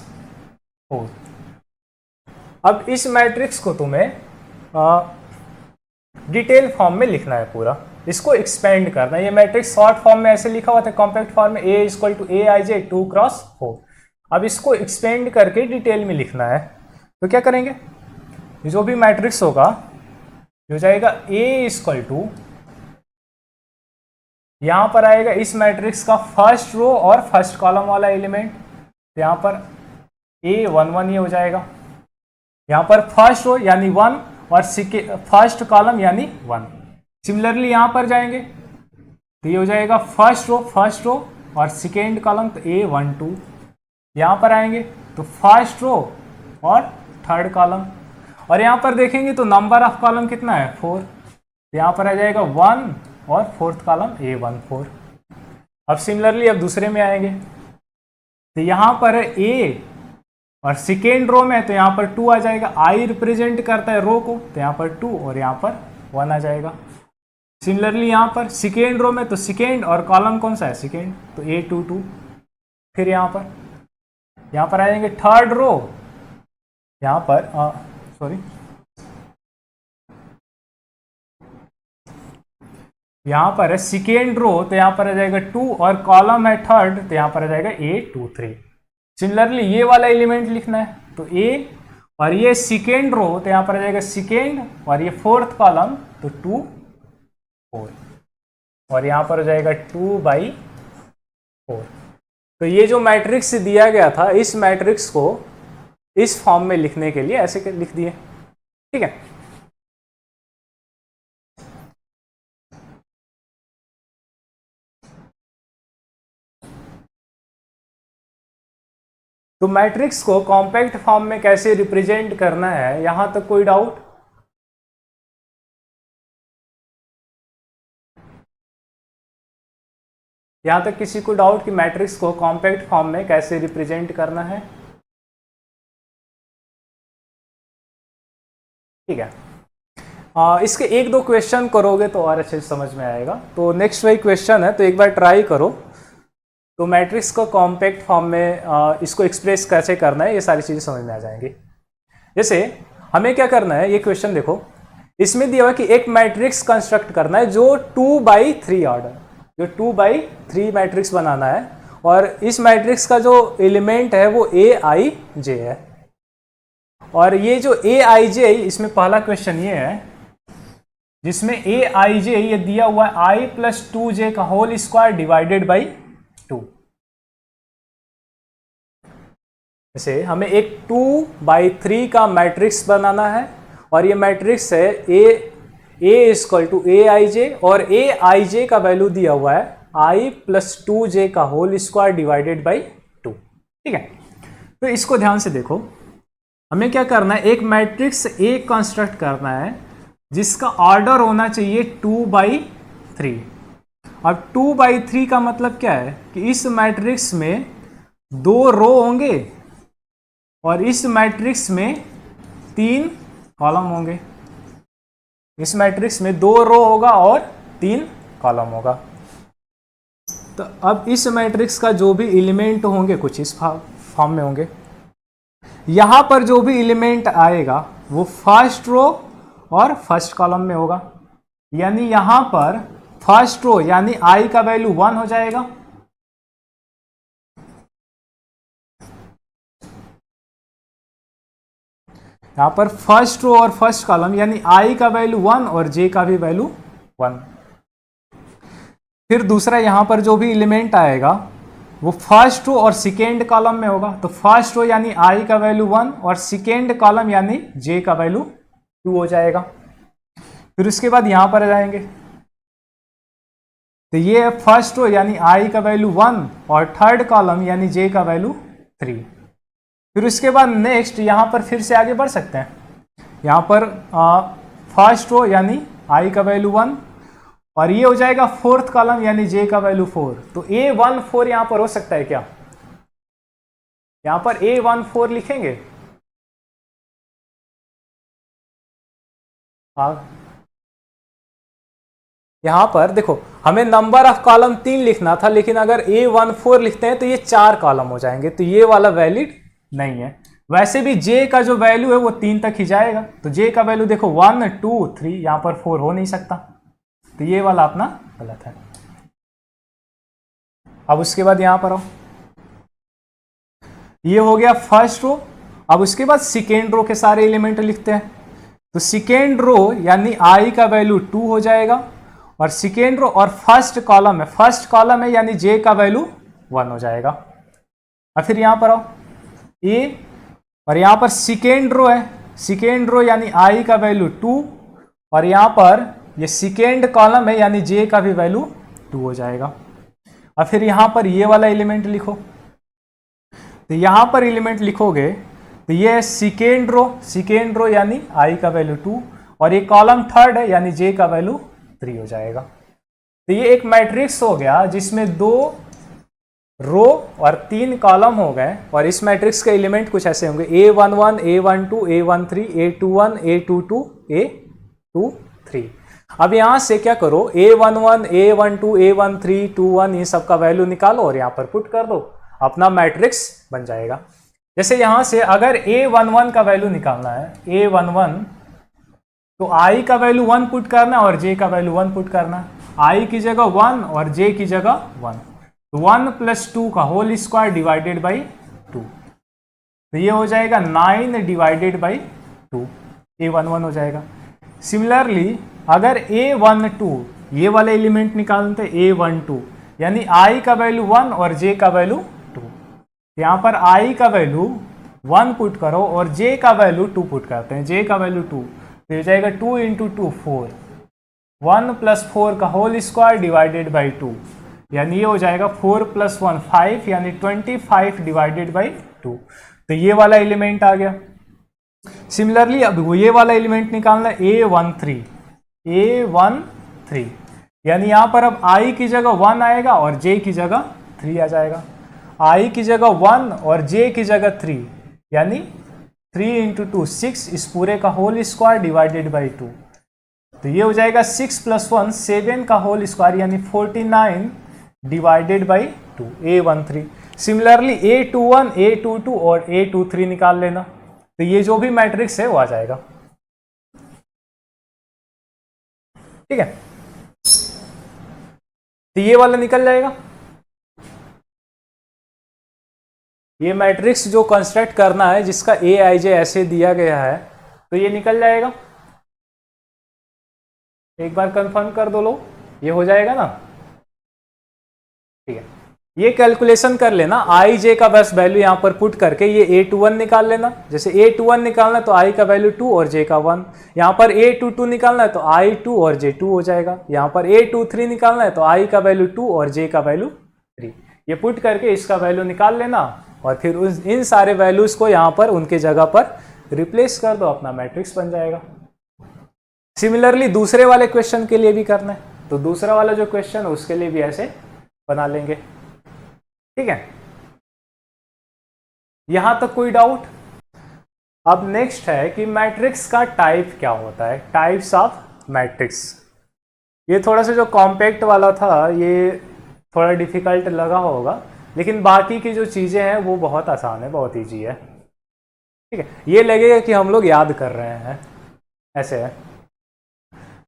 4। अब इस मैट्रिक्स को तुम्हें डिटेल फॉर्म में लिखना है, पूरा इसको एक्सपेंड करना है। ये मैट्रिक्स शॉर्ट फॉर्म में ऐसे लिखा हुआ था, कॉम्पैक्ट फॉर्म में A equal to Aij 2 cross 4। अब इसको एक्सपेंड करके डिटेल में लिखना है। तो क्या करेंगे, जो भी मैट्रिक्स होगा हो जाएगा A इक्वल टू, यहाँ पर आएगा इस मैट्रिक्स का फर्स्ट रो और फर्स्ट कॉलम वाला एलिमेंट, तो यहाँ पर A11 1 ये हो जाएगा। यहाँ पर फर्स्ट रो यानी 1 और फर्स्ट कॉलम यानी 1। सिमिलरली यहाँ पर जाएंगे तो ये हो जाएगा फर्स्ट रो और सेकेंड कॉलम, तो A12। यहाँ पर आएंगे तो फर्स्ट रो और थर्ड कॉलम, और यहाँ पर देखेंगे तो नंबर ऑफ कॉलम कितना है? 4। तो यहाँ पर आ जाएगा 1 और फोर्थ कॉलम A14। अब सिमिलरली अब दूसरे में आएंगे तो यहाँ पर है A और सेकेंड रो में, तो यहाँ पर 2 आ जाएगा। I रिप्रेजेंट करता है रो को, तो यहाँ पर 2 और यहाँ पर 1 आ जाएगा। सिमिलरली यहाँ पर सेकेंड रो में, तो सेकेंड और कॉलम कौन सा है? सेकेंड, तो A22। फिर यहाँ पर आ जाएंगे थर्ड रो, यहाँ पर यहाँ पर है सेकेंड रो, तो यहाँ पर आ जाएगा 2 और कॉलम है थर्ड, तो यहाँ पर आ जाएगा A23। सिमिलरली ये वाला एलिमेंट लिखना है, तो A और ये सेकेंड रो, तो यहाँ पर आ जाएगा सेकेंड, और ये फोर्थ कॉलम तो 2, 4, और यहाँ पर हो जाएगा 2/4। तो ये जो मैट्रिक्स दिया गया था, इस मैट्रिक्स को इस फॉर्म में लिखने के लिए ऐसे लिख दिए, ठीक है। तो मैट्रिक्स को कॉम्पैक्ट फॉर्म में कैसे रिप्रेजेंट करना है, यहां तक कोई डाउट? यहां तक किसी को डाउट कि मैट्रिक्स को कॉम्पैक्ट फॉर्म में कैसे रिप्रेजेंट करना है? ठीक है। इसके एक दो क्वेश्चन करोगे तो और अच्छे से समझ में आएगा। तो नेक्स्ट वही क्वेश्चन है, तो एक बार ट्राई करो। तो मैट्रिक्स को कॉम्पैक्ट फॉर्म में इसको एक्सप्रेस कैसे करना है, ये सारी चीज़ें समझ में आ जाएंगी। जैसे हमें क्या करना है, ये क्वेश्चन देखो, इसमें दिया हुआ कि एक मैट्रिक्स कंस्ट्रक्ट करना है जो 2/3 ऑर्डर, जो 2/3 मैट्रिक्स बनाना है, और इस मैट्रिक्स का जो एलिमेंट है वो Aij है। और ये जो Aij, इसमें पहला क्वेश्चन ये है जिसमें Aij ये दिया हुआ है i + 2j का होल स्क्वायर डिवाइडेड बाई 2। जैसे हमें एक 2/3 का मैट्रिक्स बनाना है, और ये मैट्रिक्स है A = Aij, और Aij का वैल्यू दिया हुआ है i + 2j का होल स्क्वायर डिवाइडेड बाई 2, ठीक है। तो इसको ध्यान से देखो, हमें क्या करना है, एक मैट्रिक्स A कंस्ट्रक्ट करना है जिसका ऑर्डर होना चाहिए 2/3। अब 2/3 का मतलब क्या है कि इस मैट्रिक्स में 2 रो होंगे और इस मैट्रिक्स में 3 कॉलम होंगे। इस मैट्रिक्स में 2 रो होगा और 3 कॉलम होगा। तो अब इस मैट्रिक्स का जो भी एलिमेंट होंगे कुछ इस फॉर्म में होंगे। यहां पर जो भी एलिमेंट आएगा वो फर्स्ट रो और फर्स्ट कॉलम में होगा। यानी यहां पर फर्स्ट रो यानी i का वैल्यू 1 हो जाएगा, यहां पर फर्स्ट रो और फर्स्ट कॉलम यानी i का वैल्यू 1 और j का भी वैल्यू 1। फिर दूसरा यहां पर जो भी एलिमेंट आएगा वो फर्स्ट रो और सेकेंड कॉलम में होगा। तो फर्स्ट रो यानी i का वैल्यू 1 और सेकेंड कॉलम यानी j का वैल्यू 2 हो जाएगा। फिर उसके बाद यहां पर आ जाएंगे, तो ये है फर्स्ट रो यानी i का वैल्यू 1 और थर्ड कॉलम यानी j का वैल्यू 3। फिर उसके बाद नेक्स्ट यहां पर फिर से आगे बढ़ सकते हैं। यहां पर फर्स्ट रो यानी i का वैल्यू 1 और ये हो जाएगा फोर्थ कॉलम यानी j का वैल्यू 4। तो A14 यहां पर हो सकता है क्या? यहां पर A14 लिखेंगे। यहां पर देखो हमें नंबर ऑफ कॉलम 3 लिखना था, लेकिन अगर A14 लिखते हैं तो ये 4 कॉलम हो जाएंगे, तो ये वाला वैलिड नहीं है। वैसे भी j का जो वैल्यू है वो 3 तक ही जाएगा। तो j का वैल्यू देखो 1 2 3, यहां पर 4 हो नहीं सकता, तो ये वाला अपना गलत है। अब उसके बाद यहां पर आओ, ये हो गया फर्स्ट रो। अब उसके बाद सेकेंड रो के सारे एलिमेंट लिखते हैं। तो सेकेंड रो यानी i का वैल्यू 2 हो जाएगा, और सेकेंड रो और फर्स्ट कॉलम है, फर्स्ट कॉलम है यानी j का वैल्यू 1 हो जाएगा। और फिर यहां पर आओ a, और यहां पर सेकेंड रो है, सेकेंड रो यानी i का वैल्यू 2, और यहां पर ये सेकेंड कॉलम है यानी j का भी वैल्यू 2 हो जाएगा। और फिर यहां पर ये वाला एलिमेंट लिखो। तो यहां पर एलिमेंट लिखोगे तो ये है सेकेंड रो यानी i का वैल्यू 2, और ये कॉलम थर्ड है यानी j का वैल्यू 3 हो जाएगा। तो ये एक मैट्रिक्स हो गया जिसमें 2 रो और 3 कॉलम हो गए, और इस मैट्रिक्स के एलिमेंट कुछ ऐसे होंगे A11 A12 A13 A21 A22 A23। अब यहां से क्या करो, A11 A12 A13 21 ये सब का वैल्यू निकालो और यहां पर पुट कर दो, अपना मैट्रिक्स बन जाएगा। जैसे यहां से अगर A11 का वैल्यू निकालना है, A11 तो i का वैल्यू 1 पुट करना और j का वैल्यू 1 पुट करना। i की जगह 1 और j की जगह 1, तो 1 + 2 का होल स्क्वायर डिवाइडेड बाई 2, तो ये हो जाएगा 9 डिवाइडेड बाई 2, A11 हो जाएगा। सिमिलरली अगर A12 ये वाले एलिमेंट निकालते A12 यानी i का वैल्यू 1 और j का वैल्यू यहाँ पर i का वैल्यू 1 पुट करो और j का वैल्यू 2 पुट करते हैं। j का वैल्यू 2, तो ये जाएगा 2 इंटू 2 4, 1 प्लस 4 का होल स्क्वायर डिवाइडेड बाई 2, यानी ये हो जाएगा 4 प्लस 1 5, यानी 25 डिवाइडेड बाई 2। तो ये वाला एलिमेंट आ गया। सिमिलरली अब ये वाला एलिमेंट निकालना है A13, A13, यानी यहां पर अब i की जगह 1 आएगा और j की जगह 3 आ जाएगा। i की जगह 1 और j की जगह 3, यानी 3 इंटू 2 6, इस पूरे का होल स्क्वायर डिवाइडेड बाई 2। तो ये हो जाएगा 6 प्लस 1 7 का होल स्क्वायर, यानी 49 divided by 2, A13। Similarly A21, A22 और A23 निकाल लेना, तो ये जो भी मैट्रिक्स है वो आ जाएगा। ठीक है, तो ये वाला निकल जाएगा। ये मैट्रिक्स जो कंस्ट्रक्ट करना है जिसका Aij ऐसे दिया गया है, तो ये निकल जाएगा। एक बार कंफर्म कर दो लो, ये हो जाएगा ना। ठीक है, ये कैलकुलेशन कर लेना, आई जे का बस वैल्यू यहां पर पुट करके ये A21 निकाल लेना। जैसे A21 निकालना है तो i का वैल्यू 2 और j का 1, यहां पर A22 निकालना है तो i2 और j2 हो जाएगा। यहां पर A23 निकालना है तो i का वैल्यू 2 और j का वैल्यू 3। ये पुट करके इसका वैल्यू निकाल लेना और फिर इन सारे वैल्यूज को यहां पर उनके जगह पर रिप्लेस कर दो, अपना मैट्रिक्स बन जाएगा। सिमिलरली दूसरे वाले क्वेश्चन के लिए भी करना है, तो दूसरा वाला जो क्वेश्चन है उसके लिए भी ऐसे बना लेंगे। ठीक है, यहां तक कोई डाउट? अब नेक्स्ट है कि मैट्रिक्स का टाइप क्या होता है, टाइप्स ऑफ मैट्रिक्स। ये थोड़ा सा जो कॉम्पैक्ट वाला था ये थोड़ा डिफिकल्ट लगा होगा, लेकिन बाकी की जो चीजें हैं वो बहुत आसान है, बहुत ईजी है। ठीक है, ये लगेगा कि हम लोग याद कर रहे हैं, ऐसे है।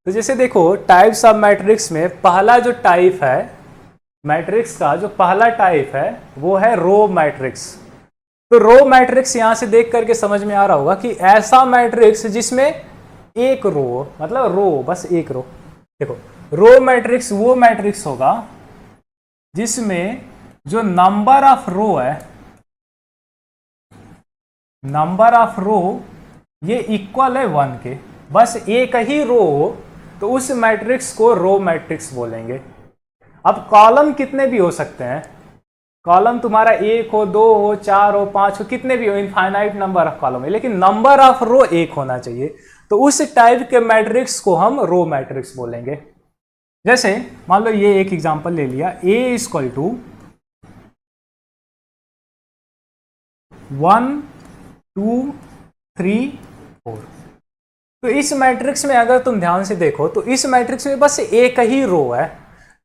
तो जैसे देखो टाइप्स ऑफ मैट्रिक्स में पहला जो टाइप है मैट्रिक्स का, जो पहला टाइप है वो है रो मैट्रिक्स। तो रो मैट्रिक्स यहां से देख करके समझ में आ रहा होगा कि ऐसा मैट्रिक्स जिसमें एक रो, मतलब रो बस एक रो। देखो रो मैट्रिक्स वो मैट्रिक्स होगा जिसमें जो नंबर ऑफ रो है, नंबर ऑफ रो ये इक्वल है 1 के, बस एक ही रो हो तो उस मैट्रिक्स को रो मैट्रिक्स बोलेंगे। अब कॉलम कितने भी हो सकते हैं, कॉलम तुम्हारा 1 हो, 2 हो, 4 हो, 5 हो, कितने भी हो, इनफाइनाइट नंबर ऑफ कॉलम है, लेकिन नंबर ऑफ रो एक होना चाहिए। तो उस टाइप के मैट्रिक्स को हम रो मैट्रिक्स बोलेंगे। जैसे मान लो ये एक एग्जांपल ले लिया, A इक्वल टू 1 2 3 4। तो इस मैट्रिक्स में अगर तुम ध्यान से देखो तो इस मैट्रिक्स में बस एक ही रो है,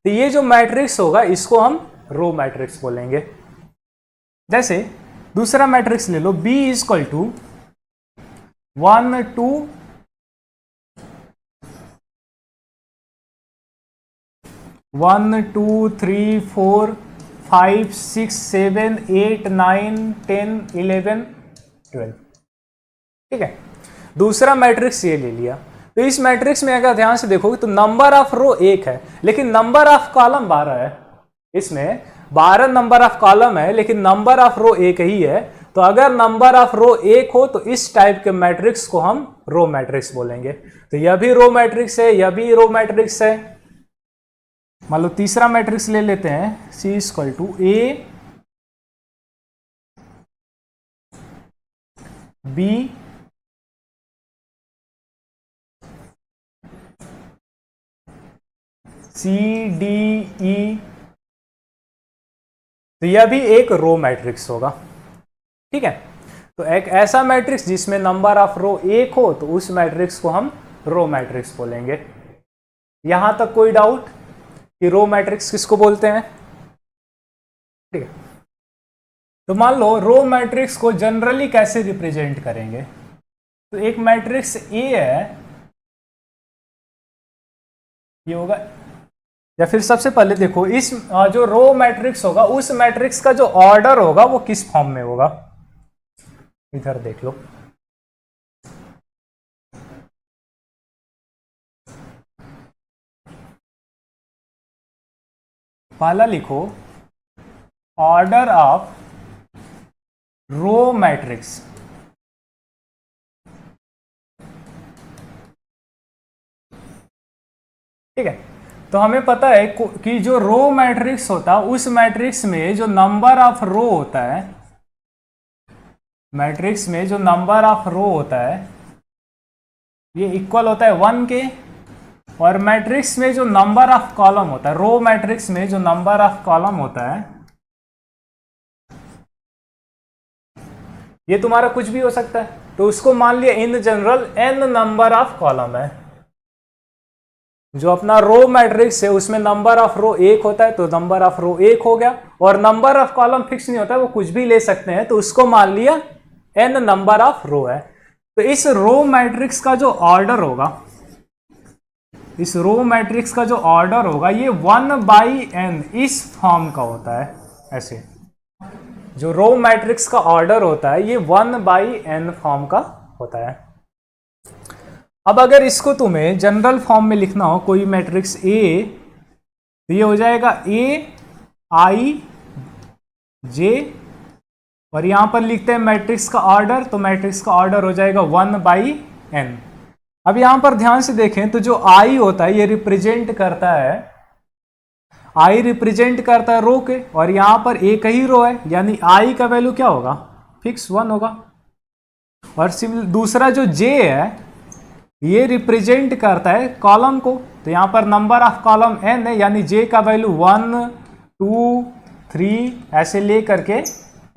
तो ये जो मैट्रिक्स होगा इसको हम रो मैट्रिक्स बोलेंगे। जैसे दूसरा मैट्रिक्स ले लो, B इक्वल टू 1 2 1 2 3 4 5 6 7 8 9 10 11 12। ठीक है, दूसरा मैट्रिक्स ये ले लिया। तो इस मैट्रिक्स में अगर ध्यान से देखोगे तो नंबर ऑफ रो एक है लेकिन नंबर ऑफ कॉलम 12 है। इसमें 12 नंबर ऑफ कॉलम है लेकिन नंबर ऑफ रो एक ही है। तो अगर नंबर ऑफ रो एक हो तो इस टाइप के मैट्रिक्स को हम रो मैट्रिक्स बोलेंगे। तो यह भी रो मैट्रिक्स है, यह भी रो मैट्रिक्स है। मान लो तीसरा मैट्रिक्स ले लेते हैं, C equal to A B C D E। तो यह भी एक रो मैट्रिक्स होगा। ठीक है, तो एक ऐसा मैट्रिक्स जिसमें नंबर ऑफ रो एक हो तो उस मैट्रिक्स को हम रो मैट्रिक्स बोलेंगे। यहां तक कोई डाउट कि रो मैट्रिक्स किसको बोलते हैं? ठीक है, तो मान लो रो मैट्रिक्स को जनरली कैसे रिप्रेजेंट करेंगे। तो एक मैट्रिक्स A है, ये होगा, या फिर सबसे पहले देखो इस जो रो मैट्रिक्स होगा उस मैट्रिक्स का जो ऑर्डर होगा वो किस फॉर्म में होगा, इधर देख लो। पहला लिखो ऑर्डर ऑफ रो मैट्रिक्स। ठीक है, तो हमें पता है कि जो रो मैट्रिक्स होता है उस मैट्रिक्स में जो नंबर ऑफ रो होता है, मैट्रिक्स में जो नंबर ऑफ रो होता है ये इक्वल होता है 1 के, और मैट्रिक्स में जो नंबर ऑफ कॉलम होता है, रो मैट्रिक्स में जो नंबर ऑफ कॉलम होता है ये तुम्हारा कुछ भी हो सकता है, तो उसको मान लिया in general n number of column है। जो अपना रो मैट्रिक्स है उसमें नंबर ऑफ रो 1 होता है, तो नंबर ऑफ रो 1 हो गया, और नंबर ऑफ कॉलम फिक्स नहीं होता है, वो कुछ भी ले सकते हैं, तो उसको मान लिया n नंबर ऑफ रो है। तो इस रो मैट्रिक्स का जो ऑर्डर होगा, इस रो मैट्रिक्स का जो ऑर्डर होगा ये 1/n इस फॉर्म का होता है। ऐसे जो रो मैट्रिक्स का ऑर्डर होता है ये 1/n फॉर्म का होता है। अब अगर इसको तुम्हें जनरल फॉर्म में लिखना हो कोई मैट्रिक्स A, तो ये हो जाएगा A I J, और यहां पर लिखते हैं मैट्रिक्स का ऑर्डर, तो मैट्रिक्स का ऑर्डर हो जाएगा 1/n। अब यहां पर ध्यान से देखें तो जो I होता है ये रिप्रेजेंट करता है, I रिप्रेजेंट करता है रो के, और यहां पर एक ही रो है यानी I का वैल्यू क्या होगा, फिक्स 1 होगा। और दूसरा जो J है ये रिप्रेजेंट करता है कॉलम को, तो यहां पर नंबर ऑफ कॉलम n है यानी J का वैल्यू 1 2 3 ऐसे ले करके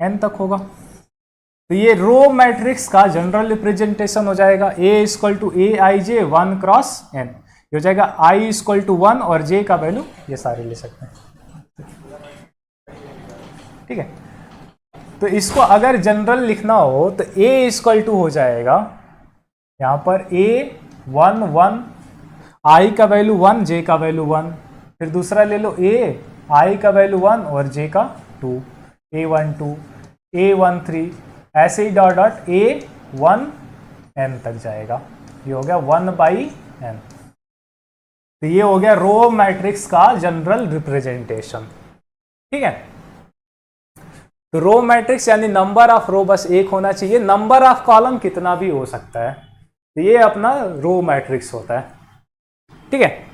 n तक होगा। तो ये रो मैट्रिक्स का जनरल रिप्रेजेंटेशन हो जाएगा A = Aij 1 क्रॉस n, ये हो जाएगा I = 1 और J का वैल्यू ये सारे ले सकते हैं। ठीक है, तो इसको अगर जनरल लिखना हो तो A = हो जाएगा यहां पर A 1 1, I का वैल्यू 1 J का वैल्यू 1, फिर दूसरा ले लो A I का वैल्यू 1 और J का 2, A12 A13 ऐसे ही डॉट डॉट A1n तक जाएगा। ये हो गया 1/n। तो ये हो गया रो मैट्रिक्स का जनरल रिप्रेजेंटेशन। ठीक है, तो रो मैट्रिक्स यानी नंबर ऑफ रो बस एक होना चाहिए, नंबर ऑफ कॉलम कितना भी हो सकता है, तो ये अपना रो मैट्रिक्स होता है। ठीक है,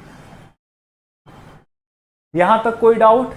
यहां तक कोई डाउट?